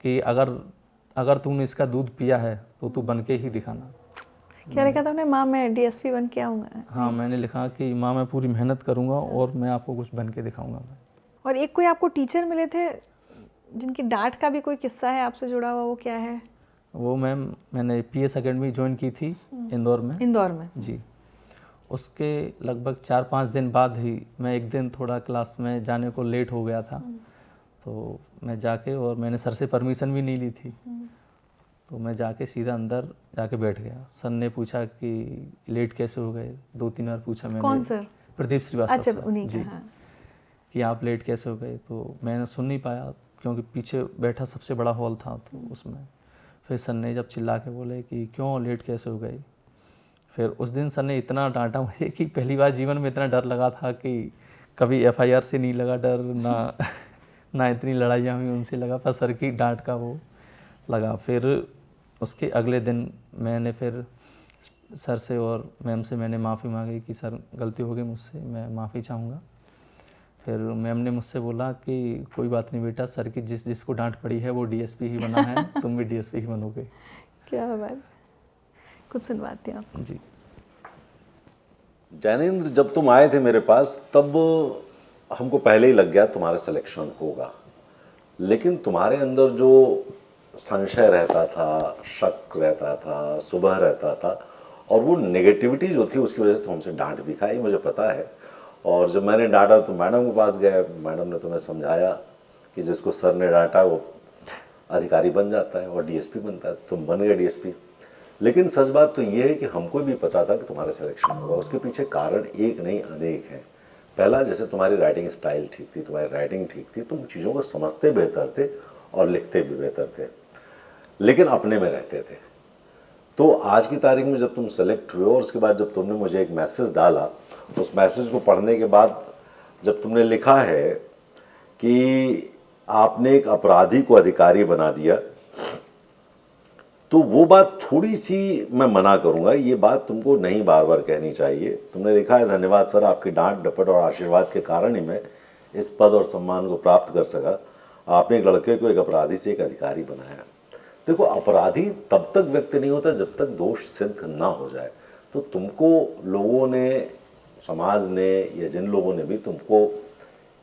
कि अगर तूने इसका दूध पिया है तो तू बन के ही दिखाना। क्या लिखा था आपने? माँ मैं डीएसपी बन के आऊँगा। हाँ, मैंने लिखा कि माँ मैं पूरी मेहनत करूँगा और मैं आपको कुछ बन के दिखाऊँगा मैं। और एक कोई आपको टीचर मिले थे जिनकी डांट का भी कोई किस्सा है आपसे जुड़ा हुआ, वो क्या है? वो मैम मैंने पीएस अकेडमी ज्वाइन की थी इंदौर में। इंदौर में? जी। उसके लगभग 4-5 दिन बाद ही मैं एक दिन थोड़ा क्लास में जाने को लेट हो गया था, तो मैं जाके, और मैंने सर से परमिशन भी नहीं ली थी, तो मैं जाके सीधा अंदर जाके बैठ गया। सर ने पूछा कि लेट कैसे हो गए, 2-3 बार पूछा मैंने। कौन सर? प्रदीप श्रीवास्तव अच्छा, सर। उन्हीं जी। का। हाँ। कि आप लेट कैसे हो गए, तो मैंने सुन नहीं पाया क्योंकि पीछे बैठा सबसे बड़ा हॉल था, तो उसमें फिर सर ने जब चिल्ला के बोले कि क्यों लेट कैसे हो गए, फिर उस दिन सर ने इतना डांटा मुझे कि पहली बार जीवन में इतना डर लगा था कि कभी एफआईआर से नहीं लगा डर, ना इतनी लड़ाइयाँ हुई उनसे लगा, पर सर की डांट का वो लगा। फिर उसके अगले दिन मैंने फिर सर से और मैम से मैंने माफ़ी मांगी कि सर गलती हो गई मुझसे, मैं माफ़ी चाहूँगा। फिर मैम ने मुझसे बोला कि कोई बात नहीं बेटा, सर की जिसको डांट पड़ी है वो डीएसपी ही बना है, तुम भी डीएसपी ही बनोगे। क्या बात, कुछ सुनवाते हैं आप। जी। जैनेंद्र, जब तुम आए थे मेरे पास तब हमको पहले ही लग गया तुम्हारा सिलेक्शन होगा, लेकिन तुम्हारे अंदर जो संशय रहता था, शक रहता था, सुबह रहता था, और वो नेगेटिविटी जो थी उसकी वजह से तुमसे डांट भी खाई, मुझे पता है। और जब मैंने डांटा तो मैडम के पास गए, मैडम ने तुम्हें समझाया कि जिसको सर ने डांटा वो अधिकारी बन जाता है और डीएसपी बनता है, तुम बन गए डीएसपी। लेकिन सच बात तो ये है कि हमको भी पता था कि तुम्हारा सिलेक्शन होगा, उसके पीछे कारण एक नहीं अनेक हैं। पहला, जैसे तुम्हारी राइटिंग स्टाइल ठीक थी, तुम्हारी राइटिंग ठीक थी, तुम चीज़ों को समझते बेहतर थे और लिखते भी बेहतर थे, लेकिन अपने में रहते थे। तो आज की तारीख में जब तुम सेलेक्ट हुए और उसके बाद जब तुमने मुझे एक मैसेज डाला, उस मैसेज को पढ़ने के बाद जब तुमने लिखा है कि आपने एक अपराधी को अधिकारी बना दिया, तो वो बात थोड़ी सी मैं मना करूंगा, ये बात तुमको नहीं बार बार कहनी चाहिए। तुमने लिखा है, धन्यवाद सर, आपकी डांट डपट और आशीर्वाद के कारण ही मैं इस पद और सम्मान को प्राप्त कर सका। आपने एक लड़के को एक अपराधी से एक अधिकारी बनाया। देखो, अपराधी तब तक व्यक्त नहीं होता जब तक दोष सिद्ध ना हो जाए। तो तुमको लोगों ने, समाज ने, या जिन लोगों ने भी तुमको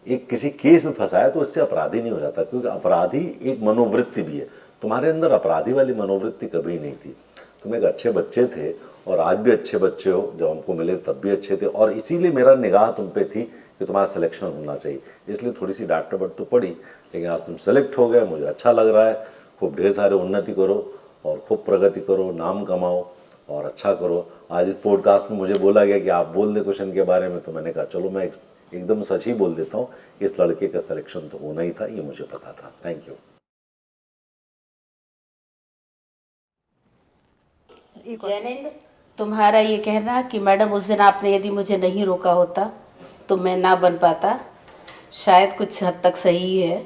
एक किसी केस में फंसाया, तो इससे अपराधी नहीं हो जाता, क्योंकि अपराधी एक मनोवृत्ति भी है। तुम्हारे अंदर अपराधी वाली मनोवृत्ति कभी नहीं थी। तुम एक अच्छे बच्चे थे और आज भी अच्छे बच्चे हो, जब हमको मिले तब भी अच्छे थे, और इसीलिए मेरा निगाह तुम पे थी कि तुम्हारा सिलेक्शन होना चाहिए। इसलिए थोड़ी सी डांट डपट तो पड़ी, लेकिन आज तुम सेलेक्ट हो गए, मुझे अच्छा लग रहा है। खूब ढेर सारे उन्नति करो और खूब प्रगति करो, नाम कमाओ और अच्छा करो। आज इस पॉडकास्ट में मुझे बोला गया कि आप बोल दे क्वेश्चन के बारे में, तो मैंने कहा चलो मैं एकदम सच ही बोल देता हूँ, इस लड़के का सिलेक्शन तो होना ही था, ये मुझे पता था। Thank you. जैनेंद्र, तुम्हारा ये कहना कि मैडम उस दिन आपने यदि मुझे नहीं रोका होता तो मैं ना बन पाता, शायद कुछ हद तक सही है।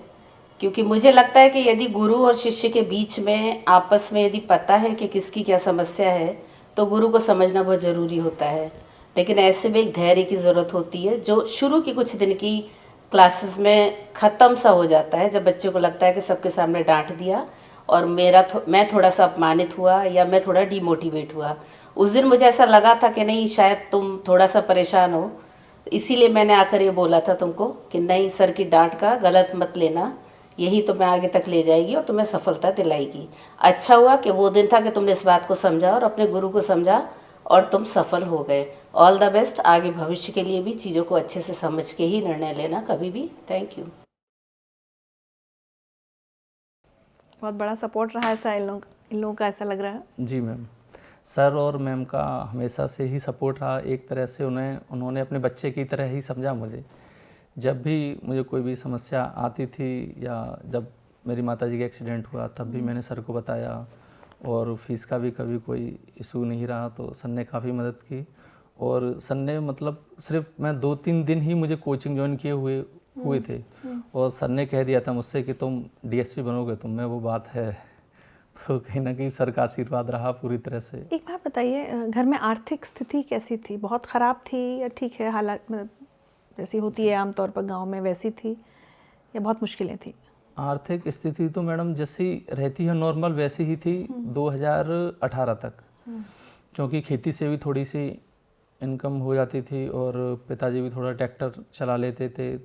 क्योंकि मुझे लगता है कि यदि गुरु और शिष्य के बीच में आपस में यदि पता है कि किसकी क्या समस्या है, तो गुरु को समझना बहुत ज़रूरी होता है। लेकिन ऐसे में एक धैर्य की ज़रूरत होती है, जो शुरू की कुछ दिन की क्लासेस में ख़त्म सा हो जाता है, जब बच्चे को लगता है कि सबके सामने डांट दिया और मैं थोड़ा सा अपमानित हुआ या मैं थोड़ा डिमोटिवेट हुआ। उस दिन मुझे ऐसा लगा था कि नहीं, शायद तुम थोड़ा सा परेशान हो, इसीलिए मैंने आकर ये बोला था तुमको कि नहीं, सर की डांट का गलत मत लेना, यही तुम्हें आगे तक ले जाएगी और तुम्हें सफलता दिलाएगी। अच्छा हुआ कि वो दिन था कि तुमने इस बात को समझा और अपने गुरु को समझा और तुम सफल हो गए। ऑल द बेस्ट, आगे भविष्य के लिए भी चीज़ों को अच्छे से समझ के ही निर्णय लेना कभी भी। Thank you. बहुत बड़ा सपोर्ट रहा ऐसा इन लोगों का, ऐसा लग रहा है। जी मैम, सर और मैम का हमेशा से ही सपोर्ट रहा। एक तरह से उन्होंने अपने बच्चे की तरह ही समझा मुझे। जब भी मुझे कोई भी समस्या आती थी, या जब मेरी माताजी का एक्सीडेंट हुआ तब भी मैंने सर को बताया, और फीस का भी कभी कोई इशू नहीं रहा, तो सर ने काफ़ी मदद की। और सर ने मतलब सिर्फ मैं 2-3 दिन ही मुझे कोचिंग ज्वाइन किए हुए थे, और सर ने कह दिया था मुझसे कि तुम डीएसपी बनोगे, तुम में वो बात है। तो कहीं ना कहीं सर का आशीर्वाद रहा पूरी तरह से। एक बात बताइए, घर में आर्थिक स्थिति कैसी थी? बहुत ख़राब थी या ठीक है हालात, मतलब जैसी होती है आमतौर पर गांव में, वैसी थी या बहुत मुश्किलें थी? आर्थिक स्थिति तो मैडम जैसी रहती है नॉर्मल वैसी ही थी 2018 तक, क्योंकि खेती से भी थोड़ी सी इनकम हो जाती थी और पिताजी भी थोड़ा ट्रैक्टर चला लेते थे,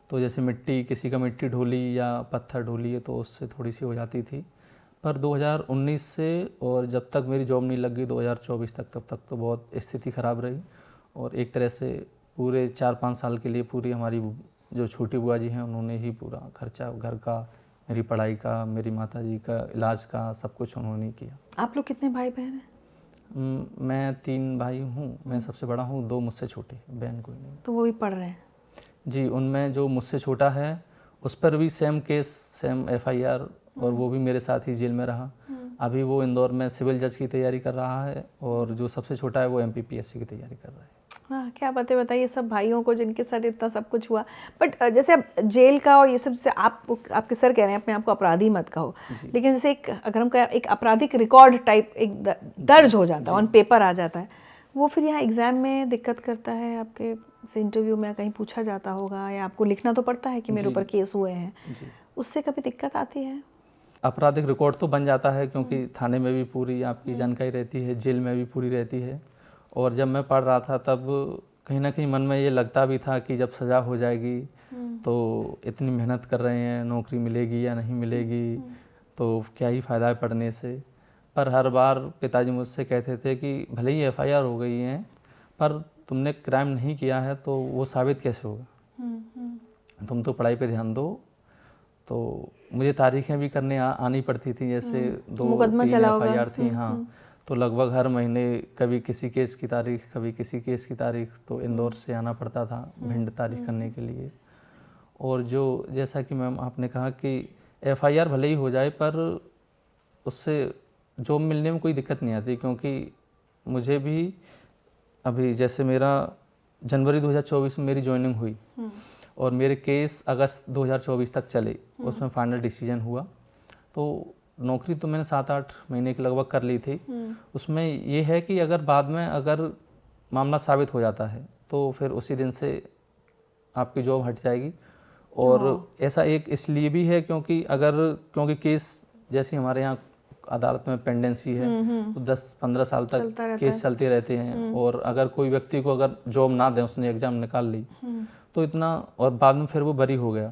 तो जैसे मिट्टी, किसी का मिट्टी ढोली या पत्थर ढोली है तो उससे थोड़ी सी हो जाती थी। पर 2019 से और जब तक मेरी जॉब नहीं लग गई 2024 तक, तब तक तो बहुत स्थिति ख़राब रही और एक तरह से पूरे 4-5 साल के लिए पूरी हमारी जो छोटी बुआ जी हैं उन्होंने ही पूरा खर्चा घर का, मेरी पढ़ाई का, मेरी माताजी का इलाज का, सब कुछ उन्होंने ही किया। आप लोग कितने भाई बहन हैं? मैं 3 भाई हूँ, मैं सबसे बड़ा हूँ, 2 मुझसे छोटे, बहन कोई नहीं। तो वो भी पढ़ रहे हैं? जी, उनमें जो मुझसे छोटा है उस पर भी सेम केस, सेम FIR और वो भी मेरे साथ ही जेल में रहा। अभी वो इंदौर में सिविल जज की तैयारी कर रहा है और जो सबसे छोटा है वो MPPSC की तैयारी कर रहा है। हाँ, क्या बातें बताइए सब भाइयों को जिनके साथ इतना सब कुछ हुआ। बट जैसे अब जेल का और ये सब, जैसे आपके सर कह रहे हैं अपने आप को अपराधी मत कहो, लेकिन जैसे एक अगर हम कहें एक आपराधिक रिकॉर्ड टाइप एक दर्ज हो जाता है, ऑन पेपर आ जाता है, वो फिर यहाँ एग्जाम में दिक्कत करता है आपके से? इंटरव्यू में कहीं पूछा जाता होगा या आपको लिखना तो पड़ता है कि मेरे ऊपर केस हुए हैं, उससे कभी दिक्कत आती है? आपराधिक रिकॉर्ड तो बन जाता है क्योंकि थाने में भी पूरी आपकी जानकारी रहती है, जेल में भी पूरी रहती है। और जब मैं पढ़ रहा था तब कहीं ना कहीं मन में ये लगता भी था कि जब सज़ा हो जाएगी तो इतनी मेहनत कर रहे हैं, नौकरी मिलेगी या नहीं मिलेगी, तो क्या ही फ़ायदा है पढ़ने से। पर हर बार पिताजी मुझसे कहते थे कि भले ही FIR हो गई है पर तुमने क्राइम नहीं किया है तो वो साबित कैसे होगा, तुम तो पढ़ाई पे ध्यान दो। तो मुझे तारीखें भी करने आनी पड़ती थी, जैसे 2-3 FIR थी। हाँ, तो लगभग हर महीने कभी किसी केस की तारीख, कभी किसी केस की तारीख, तो इंदौर से आना पड़ता था भिंड तारीख करने के लिए। और जो जैसा कि मैम आपने कहा कि FIR भले ही हो जाए पर उससे जॉब मिलने में कोई दिक्कत नहीं आती, क्योंकि मुझे भी अभी जैसे मेरा जनवरी 2024 में मेरी ज्वाइनिंग हुई और मेरे केस अगस्त 2024 तक चले, उसमें फाइनल डिसीजन हुआ। तो नौकरी तो मैंने 7-8 महीने के लगभग कर ली थी। उसमें ये है कि अगर बाद में अगर मामला साबित हो जाता है तो फिर उसी दिन से आपकी जॉब हट जाएगी। और ऐसा एक इसलिए भी है क्योंकि केस जैसे हमारे यहाँ अदालत में पेंडेंसी है तो 10-15 साल तक केस चलते रहते हैं। और अगर कोई व्यक्ति को अगर जॉब ना दें, उसने एग्जाम निकाल ली तो इतना, और बाद में फिर वो बरी हो गया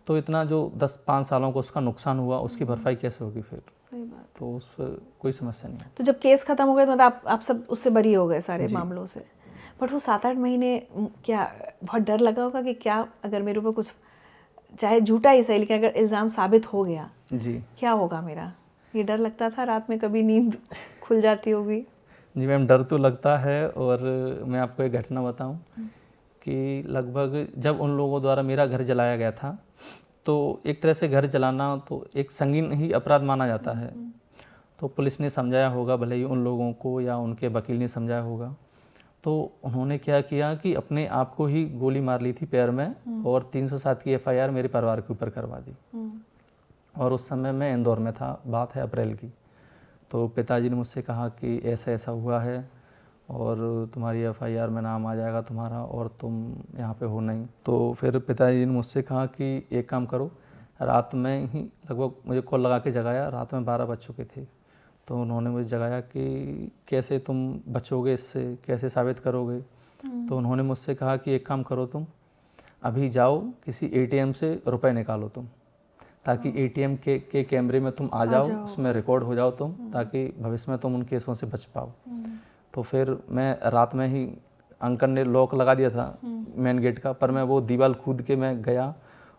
तो इतना जो 10-5 सालों को उसका नुकसान हुआ उसकी भरपाई कैसे होगी फिर? सही बात। तो उस पर कोई समस्या नहीं है। तो जब केस खत्म हो गया तो मतलब आप सब उससे बरी हो गए सारे मामलों से। बट वो 7-8 महीने क्या बहुत डर लगा होगा कि क्या अगर मेरे ऊपर कुछ, चाहे झूठा ही सही, लेकिन अगर इल्ज़ाम साबित हो गया जी, क्या होगा मेरा? ये डर लगता था, रात में कभी नींद खुल जाती होगी? जी मैम, डर तो लगता है। और मैं आपको एक घटना बताऊं कि लगभग जब उन लोगों द्वारा मेरा घर जलाया गया था, तो एक तरह से घर जलाना तो एक संगीन ही अपराध माना जाता है। तो पुलिस ने समझाया होगा, भले ही उन लोगों को या उनके वकील ने समझाया होगा, तो उन्होंने क्या किया कि अपने आप को ही गोली मार ली थी पैर में और 307 की FIR मेरे परिवार के ऊपर करवा दी। और उस समय मैं इंदौर में था, बात है अप्रैल की। तो पिताजी ने मुझसे कहा कि ऐसा ऐसा हुआ है और तुम्हारी FIR में नाम आ जाएगा तुम्हारा और तुम यहाँ पे हो नहीं। तो फिर पिताजी ने मुझसे कहा कि एक काम करो, रात में ही लगभग मुझे कॉल लगा के जगाया, रात में 12 बज चुके थे। तो उन्होंने मुझे जगाया कि कैसे तुम बचोगे इससे, कैसे साबित करोगे? तो उन्होंने मुझसे कहा कि एक काम करो, तुम अभी जाओ किसी ATM से रुपए निकालो तुम, ताकि ATM के कैमरे में तुम आ जाओ, उसमें रिकॉर्ड हो जाओ तुम, ताकि भविष्य में तुम उन केसों से बच पाओ। तो फिर मैं रात में ही, अंकल ने लॉक लगा दिया था मेन गेट का, पर मैं वो दीवार कूद के मैं गया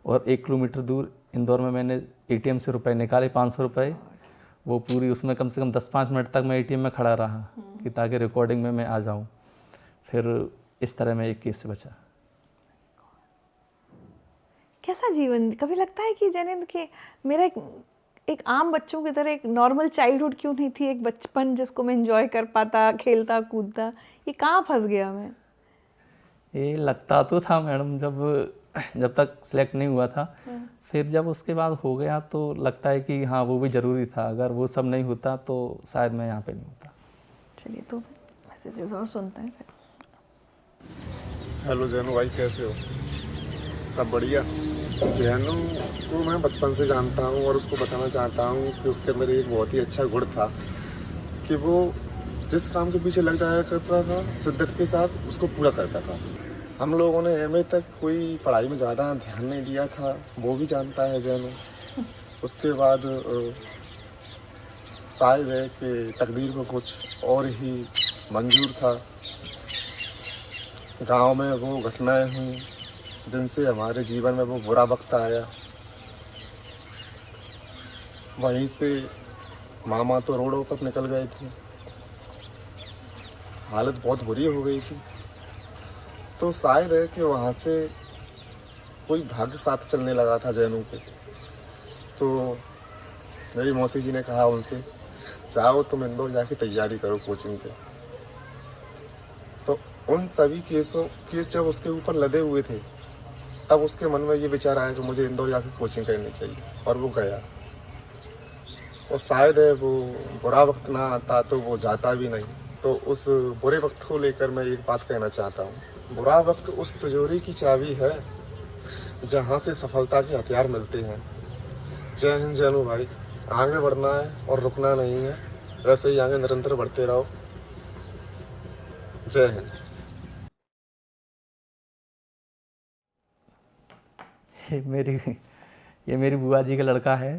और 1 किलोमीटर दूर इंदौर में मैंने ATM से रुपए निकाले, 500 रुपये। वो पूरी उसमें कम से कम 10-5 मिनट तक मैं ATM में खड़ा रहा कि ताकि रिकॉर्डिंग में मैं आ जाऊं। फिर इस तरह मैं एक केस से बचा। कैसा जीवन, कभी लगता है कि जैनेंद्र के मेरा एक आम बच्चों की तरह एक नॉर्मल चाइल्डहुड क्यों नहीं थी, एक बचपन जिसको मैं एंजॉय कर पाता, खेलता कूदता, ये कहाँ फंस गया मैं? ये लगता तो था मैडम जब तक सिलेक्ट नहीं हुआ था। फिर जब उसके बाद हो गया तो लगता है कि हाँ वो भी ज़रूरी था, अगर वो सब नहीं होता तो शायद मैं यहाँ पे नहीं होता। चलिए तो मैसेजेस और सुनते हैं फिर। हेलो जैनू भाई, कैसे हो? सब बढ़िया। जैनू को मैं बचपन से जानता हूँ और उसको बताना चाहता हूँ कि उसके अंदर एक बहुत ही अच्छा गुण था कि वो जिस काम के पीछे लग जाया करता था शिद्दत के साथ उसको पूरा करता था। हम लोगों ने एमए तक कोई पढ़ाई में ज़्यादा ध्यान नहीं दिया था, वो भी जानता है जैनू। उसके बाद शायद है कि तकदीर को कुछ और ही मंजूर था। गांव में वो घटनाएं हुई जिनसे हमारे जीवन में वो बुरा वक्त आया। वहीं से मामा तो रोडों पर निकल गए थे, हालत बहुत बुरी हो गई थी। तो शायद है कि वहाँ से कोई भाग्य साथ चलने लगा था जैनू के। तो मेरी मौसी जी ने कहा उनसे, जाओ तुम इंदौर जाके तैयारी करो कोचिंग के। तो उन सभी केस जब उसके ऊपर लदे हुए थे तब उसके मन में ये विचार आया कि मुझे इंदौर जाके कोचिंग करनी चाहिए, और वो गया। और शायद है वो बुरा वक्त ना आता तो वो जाता भी नहीं। तो उस बुरे वक्त को लेकर मैं एक बात कहना चाहता हूँ, बुरा वक्त उस तिजोरी की चाबी है जहाँ से सफलता के हथियार मिलते हैं। जय हिंद जैनू भाई, आगे बढ़ना है और रुकना नहीं है, वैसे ही आगे निरंतर बढ़ते रहो। जय हिंद। ये मेरी बुआ जी का लड़का है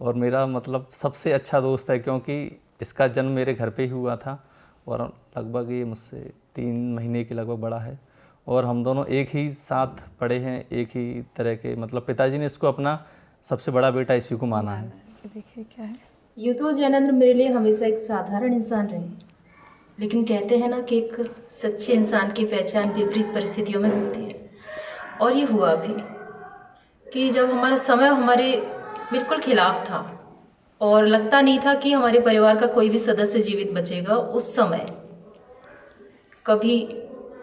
और मेरा मतलब सबसे अच्छा दोस्त है, क्योंकि इसका जन्म मेरे घर पे ही हुआ था और लगभग ये मुझसे 3 महीने के लगभग बड़ा है। और हम दोनों एक ही साथ पढ़े हैं, एक ही तरह के, मतलब पिताजी ने इसको अपना सबसे बड़ा बेटा इसी को माना है। देखिए क्या है। यूँ तो जैनेंद्र मेरे लिए हमेशा एक साधारण इंसान रहे, लेकिन कहते हैं ना कि एक सच्चे इंसान की पहचान विपरीत परिस्थितियों में होती है। और ये हुआ भी कि जब हमारा समय हमारे बिल्कुल खिलाफ था और लगता नहीं था कि हमारे परिवार का कोई भी सदस्य जीवित बचेगा, उस समय कभी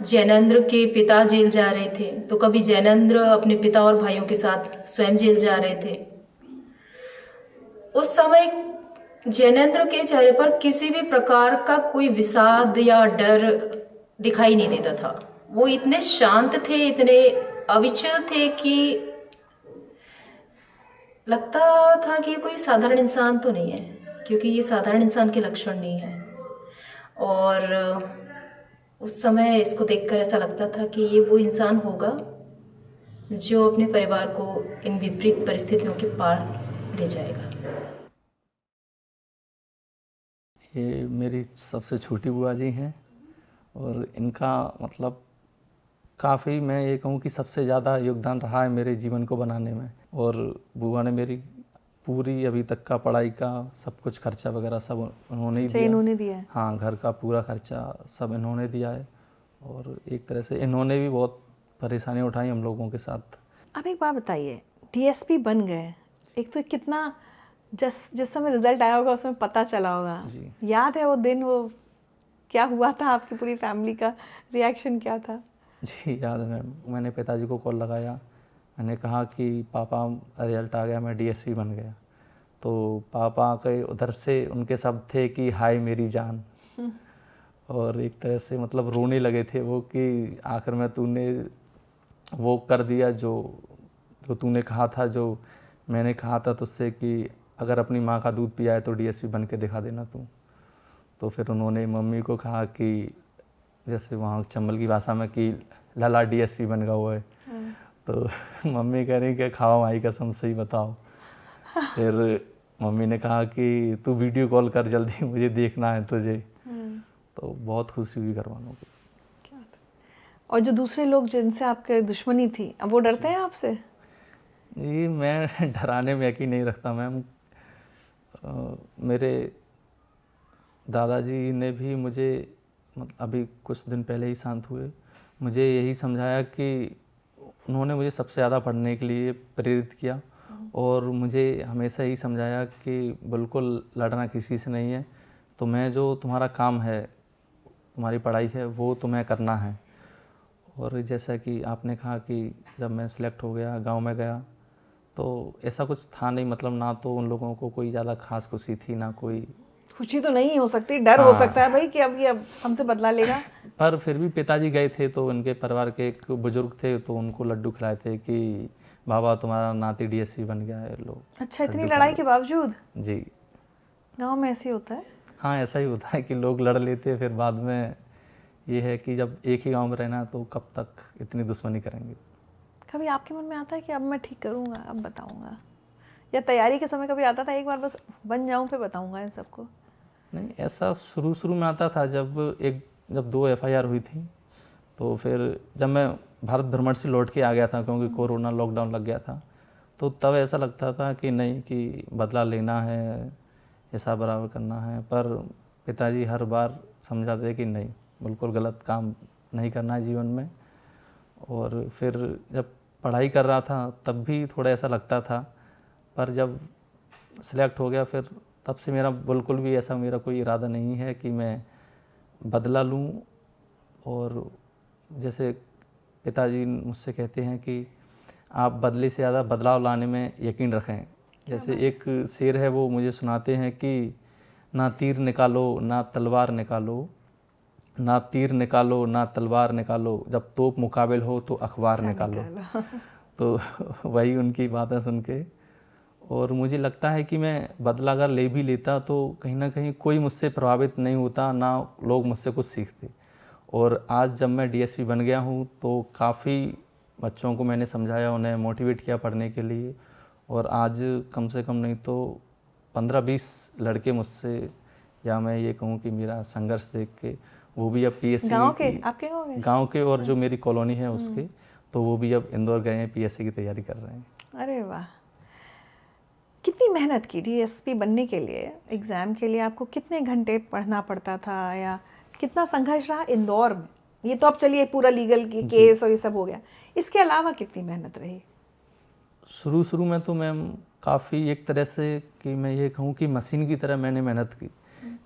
जैनेंद्र के पिता जेल जा रहे थे तो कभी जैनेंद्र अपने पिता और भाइयों के साथ स्वयं जेल जा रहे थे। उस समय जैनेंद्र के चेहरे पर किसी भी प्रकार का कोई विषाद या डर दिखाई नहीं देता था। वो इतने शांत थे, इतने अविचल थे कि लगता था कि कोई साधारण इंसान तो नहीं है, क्योंकि ये साधारण इंसान के लक्षण नहीं है। और उस समय इसको देखकर ऐसा लगता था कि ये वो इंसान होगा जो अपने परिवार को इन विपरीत परिस्थितियों के पार ले जाएगा। ये मेरी सबसे छोटी बुआ जी हैं और इनका मतलब काफ़ी, मैं ये कहूँ कि सबसे ज़्यादा योगदान रहा है मेरे जीवन को बनाने में। और बुआ ने मेरी पूरी अभी तक का पढ़ाई का सब कुछ खर्चा वगैरह सब उन्होंने ही दिया। इन्होंने दिया है। हाँ, घर का पूरा खर्चा सब इन्होंने दिया है और एक तरह से इन्होंने भी बहुत परेशानी उठाई हम लोगों के साथ। अब एक बात बताइए, डीएसपी बन गए, एक तो कितना जिस समय रिजल्ट आया होगा उसमें पता चला होगा, याद है वो दिन, वो क्या हुआ था, आपकी पूरी फैमिली का रिएक्शन क्या था? जी याद है मैम। मैंने पिताजी को कॉल लगाया, मैंने कहा कि पापा रिजल्ट आ गया, मैं डीएसपी बन गया। तो पापा के उधर से उनके शब्द थे कि हाय मेरी जान, और एक तरह से मतलब रोने लगे थे वो कि आखिर में तूने वो कर दिया जो तूने कहा था, जो मैंने कहा था तुझसे कि अगर अपनी माँ का दूध पिया है तो डीएसपी बन के दिखा देना तू। तो फिर उन्होंने मम्मी को कहा कि जैसे वहाँ चंबल की भाषा में कि लला डीएसपी बन गया हुआ है। तो मम्मी कह रही कि खाओ माई कसम सही बताओ। फिर मम्मी ने कहा कि तू वीडियो कॉल कर जल्दी, मुझे देखना है तुझे। तो बहुत खुशी हुई घर वालों को। और जो दूसरे लोग जिनसे आपके दुश्मनी थी, अब वो डरते हैं आपसे? ये मैं डराने में यकीन नहीं रखता मैम। मेरे दादाजी ने भी मुझे अभी कुछ दिन पहले ही शांत हुए, मुझे यही समझाया कि उन्होंने मुझे सबसे ज़्यादा पढ़ने के लिए प्रेरित किया और मुझे हमेशा ही समझाया कि बिल्कुल लड़ना किसी से नहीं है, तुम्हें जो तुम्हारा काम है, तुम्हारी पढ़ाई है, वो तुम्हें करना है। और जैसा कि आपने कहा कि जब मैं सिलेक्ट हो गया, गांव में गया, तो ऐसा कुछ था नहीं, मतलब ना तो उन लोगों को कोई ज़्यादा खास खुशी थी, ना कोई खुशी तो नहीं हो सकती, डर हो हाँ। सकता है भाई कि अब ये हमसे बदला लेगा। पर फिर भी पिताजी गए थे तो उनके परिवार के एक बुजुर्ग थे, तो उनको लड्डू खिलाए थे कि बाबा तुम्हारा नाती डीएसपी बन गया है, लो अच्छा, इतनी लड्डू खा लड़ाई लो। के बावजूद जी गांव में ऐसे ही होता है। हाँ, ऐसा ही होता है कि लोग लड़ लेते हैं, फिर बाद में ये है कि जब एक ही गांव में रहना तो कब तक इतनी दुश्मनी करेंगे। कभी आपके मन में आता है कि अब मैं ठीक करूंगा, अब बताऊंगा, या तैयारी के समय कभी आता था एक बार बस बन जाऊं फिर बताऊंगा इन सबको? नहीं, ऐसा शुरू में आता था जब 2 एफआईआर हुई थी, तो फिर जब मैं भारत भ्रमण से लौट के आ गया था क्योंकि कोरोना लॉकडाउन लग गया था, तो तब ऐसा लगता था कि नहीं, कि बदला लेना है, हिसाब बराबर करना है। पर पिताजी हर बार समझाते कि नहीं, बिल्कुल गलत काम नहीं करना है जीवन में। और फिर जब पढ़ाई कर रहा था तब भी थोड़ा ऐसा लगता था, पर जब सिलेक्ट हो गया फिर तब से मेरा बिल्कुल भी ऐसा मेरा कोई इरादा नहीं है कि मैं बदला लूं। और जैसे पिताजी मुझसे कहते हैं कि आप बदले से ज़्यादा बदलाव लाने में यकीन रखें। जैसे एक शेर है, वो मुझे सुनाते हैं कि ना तीर निकालो ना तलवार निकालो, ना तीर निकालो ना तलवार निकालो, जब तोप मुकाबिल हो तो अखबार निकालो। तो वही उनकी बातें सुन के, और मुझे लगता है कि मैं बदला अगर ले भी लेता तो कहीं ना कहीं कोई मुझसे प्रभावित नहीं होता, ना लोग मुझसे कुछ सीखते। और आज जब मैं डीएसपी बन गया हूँ तो काफ़ी बच्चों को मैंने समझाया, उन्हें मोटिवेट किया पढ़ने के लिए, और आज कम से कम नहीं तो 15-20 लड़के मुझसे, या मैं ये कहूँ कि मेरा संघर्ष देख के वो भी अब पीएससी गांव के, आपके गांव के और जो मेरी कॉलोनी है उसके, तो वो भी अब इंदौर गए हैं, पीएससी की तैयारी कर रहे हैं। अरे वाह, कितनी मेहनत की डीएसपी बनने के लिए? एग्ज़ाम के लिए आपको कितने घंटे पढ़ना पड़ता था, या कितना संघर्ष रहा इंदौर में? ये तो अब चलिए पूरा लीगल की केस और ये सब हो गया, इसके अलावा कितनी मेहनत रही? शुरू में तो मैम काफ़ी एक तरह से कि मैं ये कहूँ कि मशीन की तरह मैंने मेहनत की।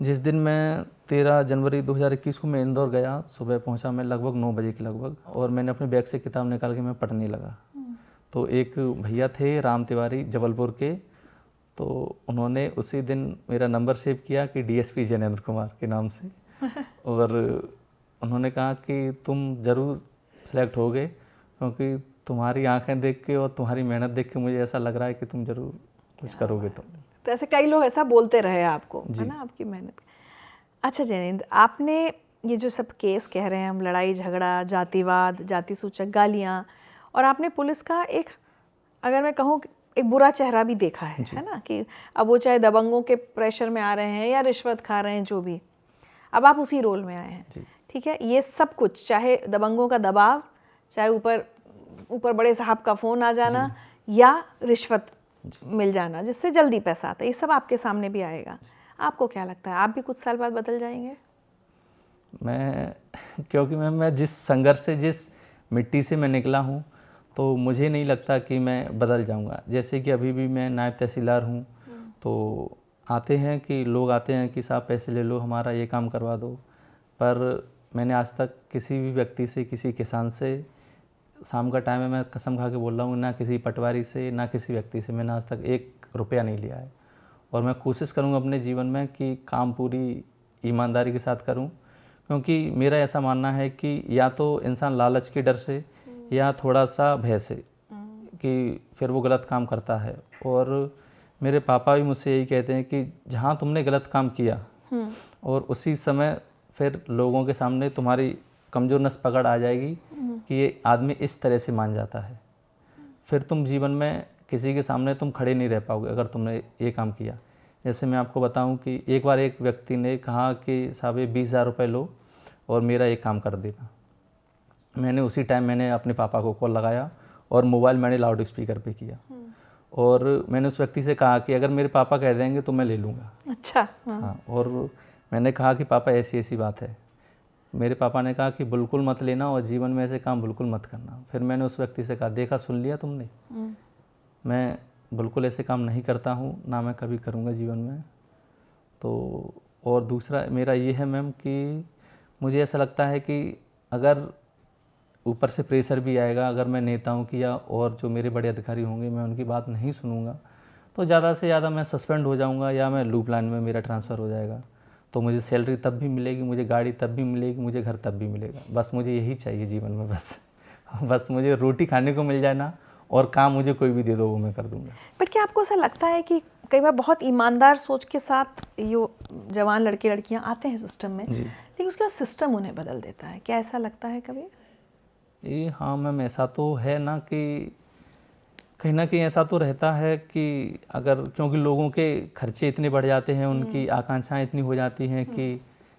जिस दिन मैं 13 जनवरी 2021 को मैं इंदौर गया, सुबह पहुंचा मैं लगभग 9 बजे के लगभग, और मैंने अपने बैग से किताब निकाल के मैं पढ़ने लगा। तो एक भैया थे राम तिवारी जबलपुर के, तो उन्होंने उसी दिन मेरा नंबर सेव किया कि डीएसपी जैनेंद्र कुमार के नाम से, और उन्होंने कहा कि तुम ज़रूर सेलेक्ट हो गए, क्योंकि तुम्हारी आंखें देख के और तुम्हारी मेहनत देख के मुझे ऐसा लग रहा है कि तुम ज़रूर कुछ करोगे तुम। तो ऐसे कई लोग ऐसा बोलते रहे आपको, है ना, आपकी मेहनत। अच्छा जैनेंद्र, आपने ये जो सब केस कह रहे हैं हम, लड़ाई झगड़ा, जातिवाद, जाति सूचक गालियाँ, और आपने पुलिस का एक, अगर मैं कहूँ एक बुरा चेहरा भी देखा है ना, कि अब वो चाहे दबंगों के प्रेशर में आ रहे हैं या रिश्वत खा रहे हैं, जो भी, अब आप उसी रोल में आए हैं, ठीक है। ये सब कुछ, चाहे दबंगों का दबाव, चाहे ऊपर बड़े साहब का फ़ोन आ जाना, या रिश्वत मिल जाना जिससे जल्दी पैसा आता है, ये सब आपके सामने भी आएगा। आपको क्या लगता है, आप भी कुछ साल बाद बदल जाएंगे? क्योंकि मैं जिस संघर्ष से, जिस मिट्टी से मैं निकला हूँ, तो मुझे नहीं लगता कि मैं बदल जाऊँगा। जैसे कि अभी भी मैं नायब तहसीलदार हूँ, तो लोग आते हैं कि साहब पैसे ले लो, हमारा ये काम करवा दो, पर मैंने आज तक किसी भी व्यक्ति से, किसी किसान से, शाम का टाइम है मैं कसम खा के बोल रहा हूँ, ना किसी पटवारी से, ना किसी व्यक्ति से मैंने आज तक 1 रुपया नहीं लिया है। और मैं कोशिश करूँगा अपने जीवन में कि काम पूरी ईमानदारी के साथ करूँ, क्योंकि मेरा ऐसा मानना है कि या तो इंसान लालच के डर से या थोड़ा सा भय से कि फिर वो गलत काम करता है। और मेरे पापा भी मुझसे यही कहते हैं कि जहाँ तुमने गलत काम किया और उसी समय फिर लोगों के सामने तुम्हारी कमज़ोर नस पकड़ आ जाएगी कि ये आदमी इस तरह से मान जाता है, फिर तुम जीवन में किसी के सामने तुम खड़े नहीं रह पाओगे अगर तुमने ये काम किया। जैसे मैं आपको बताऊं कि एक बार एक व्यक्ति ने कहा कि साहब 20,000 रुपये लो और मेरा एक काम कर देना। मैंने उसी टाइम मैंने अपने पापा को कॉल लगाया और मोबाइल मैंने लाउड स्पीकर पे किया, और मैंने उस व्यक्ति से कहा कि अगर मेरे पापा कह देंगे तो मैं ले लूँगा। अच्छा। हाँ, और मैंने कहा कि पापा ऐसी ऐसी बात है। मेरे पापा ने कहा कि बिल्कुल मत लेना और जीवन में ऐसे काम बिल्कुल मत करना। फिर मैंने उस व्यक्ति से कहा, देखा, सुन लिया तुमने, मैं बिल्कुल ऐसे काम नहीं करता हूँ, ना मैं कभी करूँगा जीवन में। तो और दूसरा मेरा ये है मैम कि मुझे ऐसा लगता है कि अगर ऊपर से प्रेशर भी आएगा, अगर मैं नेताओं की या और जो मेरे बड़े अधिकारी होंगे मैं उनकी बात नहीं सुनूंगा, तो ज़्यादा से ज़्यादा मैं सस्पेंड हो जाऊंगा या मैं लूप लाइन में मेरा ट्रांसफ़र हो जाएगा। तो मुझे सैलरी तब भी मिलेगी, मुझे गाड़ी तब भी मिलेगी, मुझे घर तब भी मिलेगा। बस मुझे यही चाहिए जीवन में, बस मुझे रोटी खाने को मिल जाए ना, और काम मुझे कोई भी दे दो वो मैं कर दूंगा। बट क्या आपको ऐसा लगता है कि कई बार बहुत ईमानदार सोच के साथ ये जवान लड़के लड़कियां आते हैं सिस्टम में, लेकिन उसके बाद सिस्टम उन्हें बदल देता है, क्या ऐसा लगता है कभी? ये हाँ मैम, ऐसा तो है ना कि कहीं ना कहीं ऐसा तो रहता है कि अगर, क्योंकि लोगों के खर्चे इतने बढ़ जाते हैं, उनकी आकांक्षाएं इतनी हो जाती हैं कि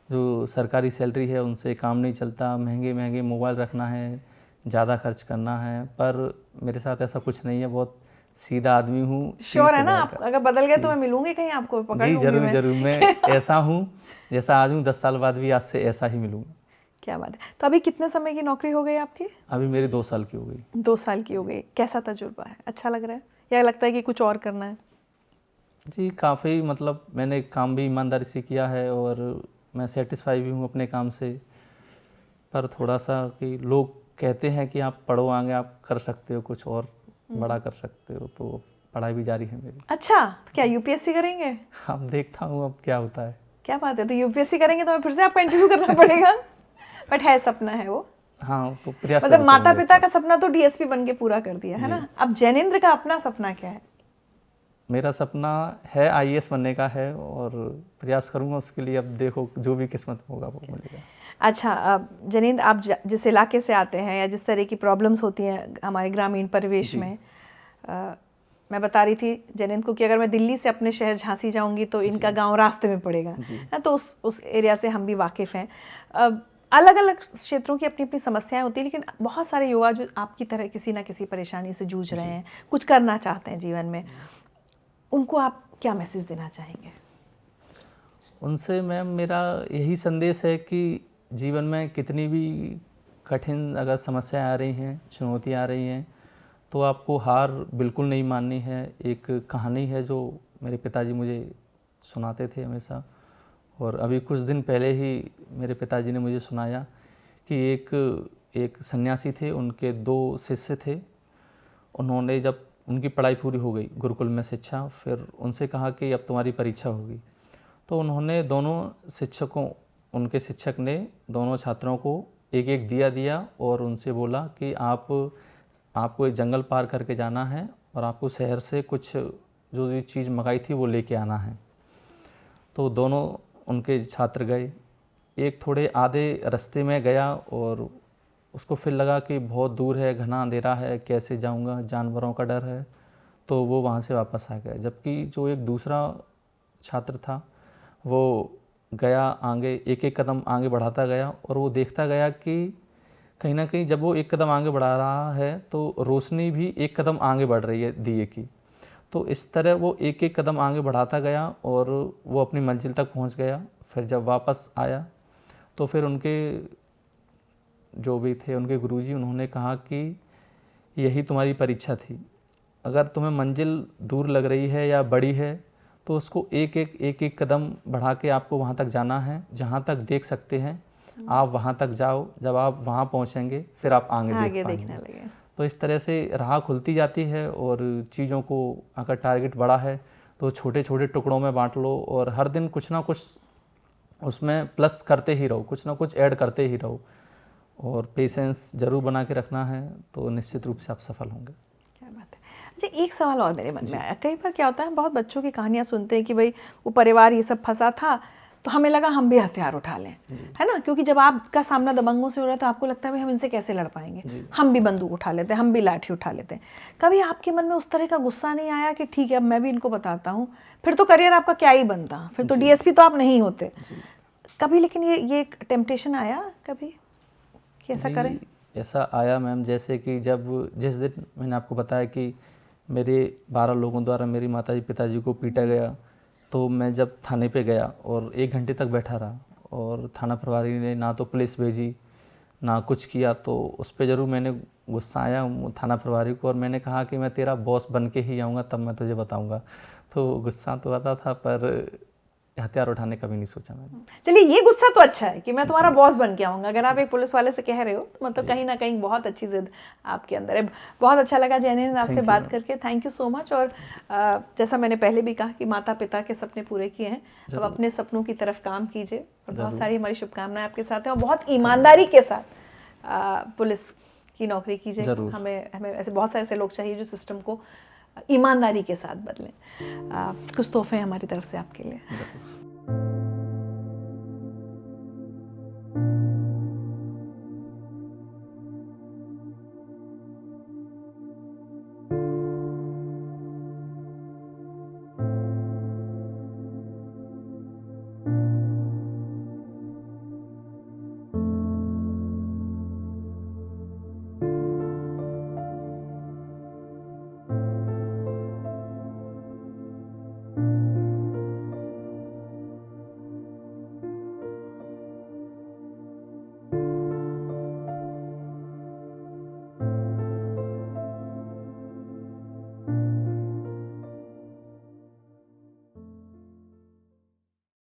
जो सरकारी सैलरी है उनसे काम नहीं चलता, महंगे महंगे मोबाइल रखना है, ज़्यादा खर्च करना है। पर मेरे साथ ऐसा कुछ नहीं है, बहुत सीधा आदमी हूँ। श्योर है ना आप? अगर बदल गए तो मैं मिलूंगी कहीं, आपको पकड़ लूंगी जरूर मैं। जरूर, मैं ऐसा हूँ जैसा आज हूँ, 10 साल बाद भी आज से ऐसा ही मिलूंगा। क्या बात है। तो अभी कितने समय की नौकरी हो गई आपकी? अभी मेरी 2 साल की हो गई। 2 साल की हो गई। कैसा तजुर्बा है? अच्छा लग रहा है या लगता है कि कुछ और करना है? जी काफ़ी, मतलब मैंने काम भी ईमानदारी से किया है और मैं सेटिस्फाई भी हूँ अपने काम से। पर थोड़ा सा कि लोग कहते हैं कि आप पढ़ो, आगे आप कर सकते हो, कुछ और बड़ा कर सकते हो, तो पढ़ाई भी जारी है मेरी। अच्छा, तो क्या यूपीएससी करेंगे? अब देखता हूँ अब क्या होता है। क्या बात है, तो यूपीएससी करेंगे तो मैं फिर से आपका इंटरव्यू करना पड़ेगा। बट है, सपना है वो। हाँ तो प्रयास मतलब जरूर माता करूंगा पिता इसका। का सपना तो डीएसपी बन के पूरा कर दिया है ना। अब जैनेंद्र का अपना सपना क्या है? मेरा सपना है आईएएस बनने का है, और प्रयास करूंगा उसके लिए। अब देखो जो भी किस्मत में होगा वो मिलेगा। अच्छा, अब जैनेंद्र, आप जिस इलाके से आते हैं या जिस तरह की प्रॉब्लम्स होती हैं हमारे ग्रामीण परिवेश में, मैं बता रही थी जैनेंद्र को कि अगर मैं दिल्ली से अपने शहर झांसी जाऊंगी तो इनका गांव रास्ते में पड़ेगा ना, तो उस एरिया से हम भी वाकिफ़ हैं। अलग अलग क्षेत्रों की अपनी अपनी समस्याएं होती हैं, लेकिन बहुत सारे युवा जो आपकी तरह किसी ना किसी परेशानी से जूझ रहे हैं, कुछ करना चाहते हैं जीवन में, उनको आप क्या मैसेज देना चाहेंगे? उनसे मैम मेरा यही संदेश है कि जीवन में कितनी भी कठिन अगर समस्याएं आ रही हैं, चुनौतियां आ रही हैं, तो आपको हार बिल्कुल नहीं माननी है। एक कहानी है जो मेरे पिताजी मुझे सुनाते थे हमेशा, और अभी कुछ दिन पहले ही मेरे पिताजी ने मुझे सुनाया कि एक सन्यासी थे, उनके 2 शिष्य थे। उन्होंने जब उनकी पढ़ाई पूरी हो गई गुरुकुल में शिक्षा, फिर उनसे कहा कि अब तुम्हारी परीक्षा होगी। तो उन्होंने दोनों शिक्षकों, उनके शिक्षक ने दोनों छात्रों को एक एक दिया दिया और उनसे बोला कि आपको एक जंगल पार करके जाना है और आपको शहर से कुछ जो भी चीज़ मंगाई थी वो लेके आना है। तो दोनों उनके छात्र गए। एक थोड़े आधे रास्ते में गया और उसको फिर लगा कि बहुत दूर है, घना अंधेरा है, कैसे जाऊंगा, जानवरों का डर है, तो वो वहाँ से वापस आ गया। जबकि जो एक दूसरा छात्र था वो गया आगे, एक एक कदम आगे बढ़ाता गया, और वो देखता गया कि कहीं ना कहीं जब वो एक कदम आगे बढ़ा रहा है तो रोशनी भी एक कदम आगे बढ़ रही है दिए की। तो इस तरह वो एक एक कदम आगे बढ़ाता गया और वो अपनी मंजिल तक पहुंच गया। फिर जब वापस आया तो फिर उनके जो भी थे, उनके गुरुजी, उन्होंने कहा कि यही तुम्हारी परीक्षा थी। अगर तुम्हें मंजिल दूर लग रही है या बड़ी है तो उसको एक एक कदम बढ़ा के आपको वहाँ तक जाना है। जहाँ तक देख सकते हैं आप वहाँ तक जाओ, जब आप वहाँ पहुँचेंगे फिर आप आगे देखने लगे। तो इस तरह से राह खुलती जाती है, और चीज़ों को अगर टारगेट बड़ा है तो छोटे छोटे टुकड़ों में बांट लो, और हर दिन कुछ ना कुछ उसमें प्लस करते ही रहो, कुछ ना कुछ ऐड करते ही रहो, और पेशेंस ज़रूर बना के रखना है, तो निश्चित रूप से आप सफल होंगे। क्या बात है। अच्छा, एक सवाल और मेरे मन में आया। कई बार क्या होता है, बहुत बच्चों की कहानियां सुनते हैं कि भाई वो परिवार ये सब फंसा था तो हमें लगा हम भी हथियार उठा लें, है ना, क्योंकि जब आपका सामना दबंगों से हो रहा है तो आपको लगता है भाई हम इनसे कैसे लड़ पाएंगे, हम भी बंदूक उठा लेते हैं, हम भी लाठी उठा लेते हैं। कभी आपके मन में उस तरह का गुस्सा नहीं आया कि ठीक है अब मैं भी इनको बताता हूँ, फिर तो करियर आपका क्या ही बनता, फिर तो डीएसपी तो आप नहीं होते कभी? लेकिन ये एक टेम्पटेशन आया कभी कि ऐसा करें? ऐसा आया मैम, जैसे कि जिस दिन मैंने आपको बताया कि मेरे 12 लोगों द्वारा मेरी माताजी पिताजी को पीटा गया, तो मैं जब थाने पे गया और 1 घंटे तक बैठा रहा, और थाना प्रभारी ने ना तो पुलिस भेजी ना कुछ किया, तो उस पर ज़रूर मैंने गुस्सा आया थाना प्रभारी को, और मैंने कहा कि मैं तेरा बॉस बन के ही आऊँगा तब मैं तुझे बताऊँगा। तो गुस्सा तो आता था, पर हथियार उठाने कभी नहीं सोचा मैंने। चलिए, ये गुस्सा तो अच्छा है कि मैं तुम्हारा बॉस बन के आऊँगा। अगर आप एक पुलिस वाले से कह रहे हो तो मतलब कहीं ना कहीं बहुत अच्छी जिद आपके अंदर है। बहुत अच्छा लगा जैनेंद्र आपसे बात करके, थैंक यू सो मच। और जैसा मैंने पहले भी कहा कि माता पिता के सपने पूरे किए हैं, अब अपने सपनों की तरफ काम कीजिए और बहुत सारी हमारी शुभकामनाएं आपके साथ हैं। और बहुत ईमानदारी के साथ पुलिस की नौकरी कीजिए। हमें हमें ऐसे बहुत सारे ऐसे लोग चाहिए जो सिस्टम को ईमानदारी के साथ बदलें। कुछ तोहफे हैं हमारी तरफ से आपके लिए।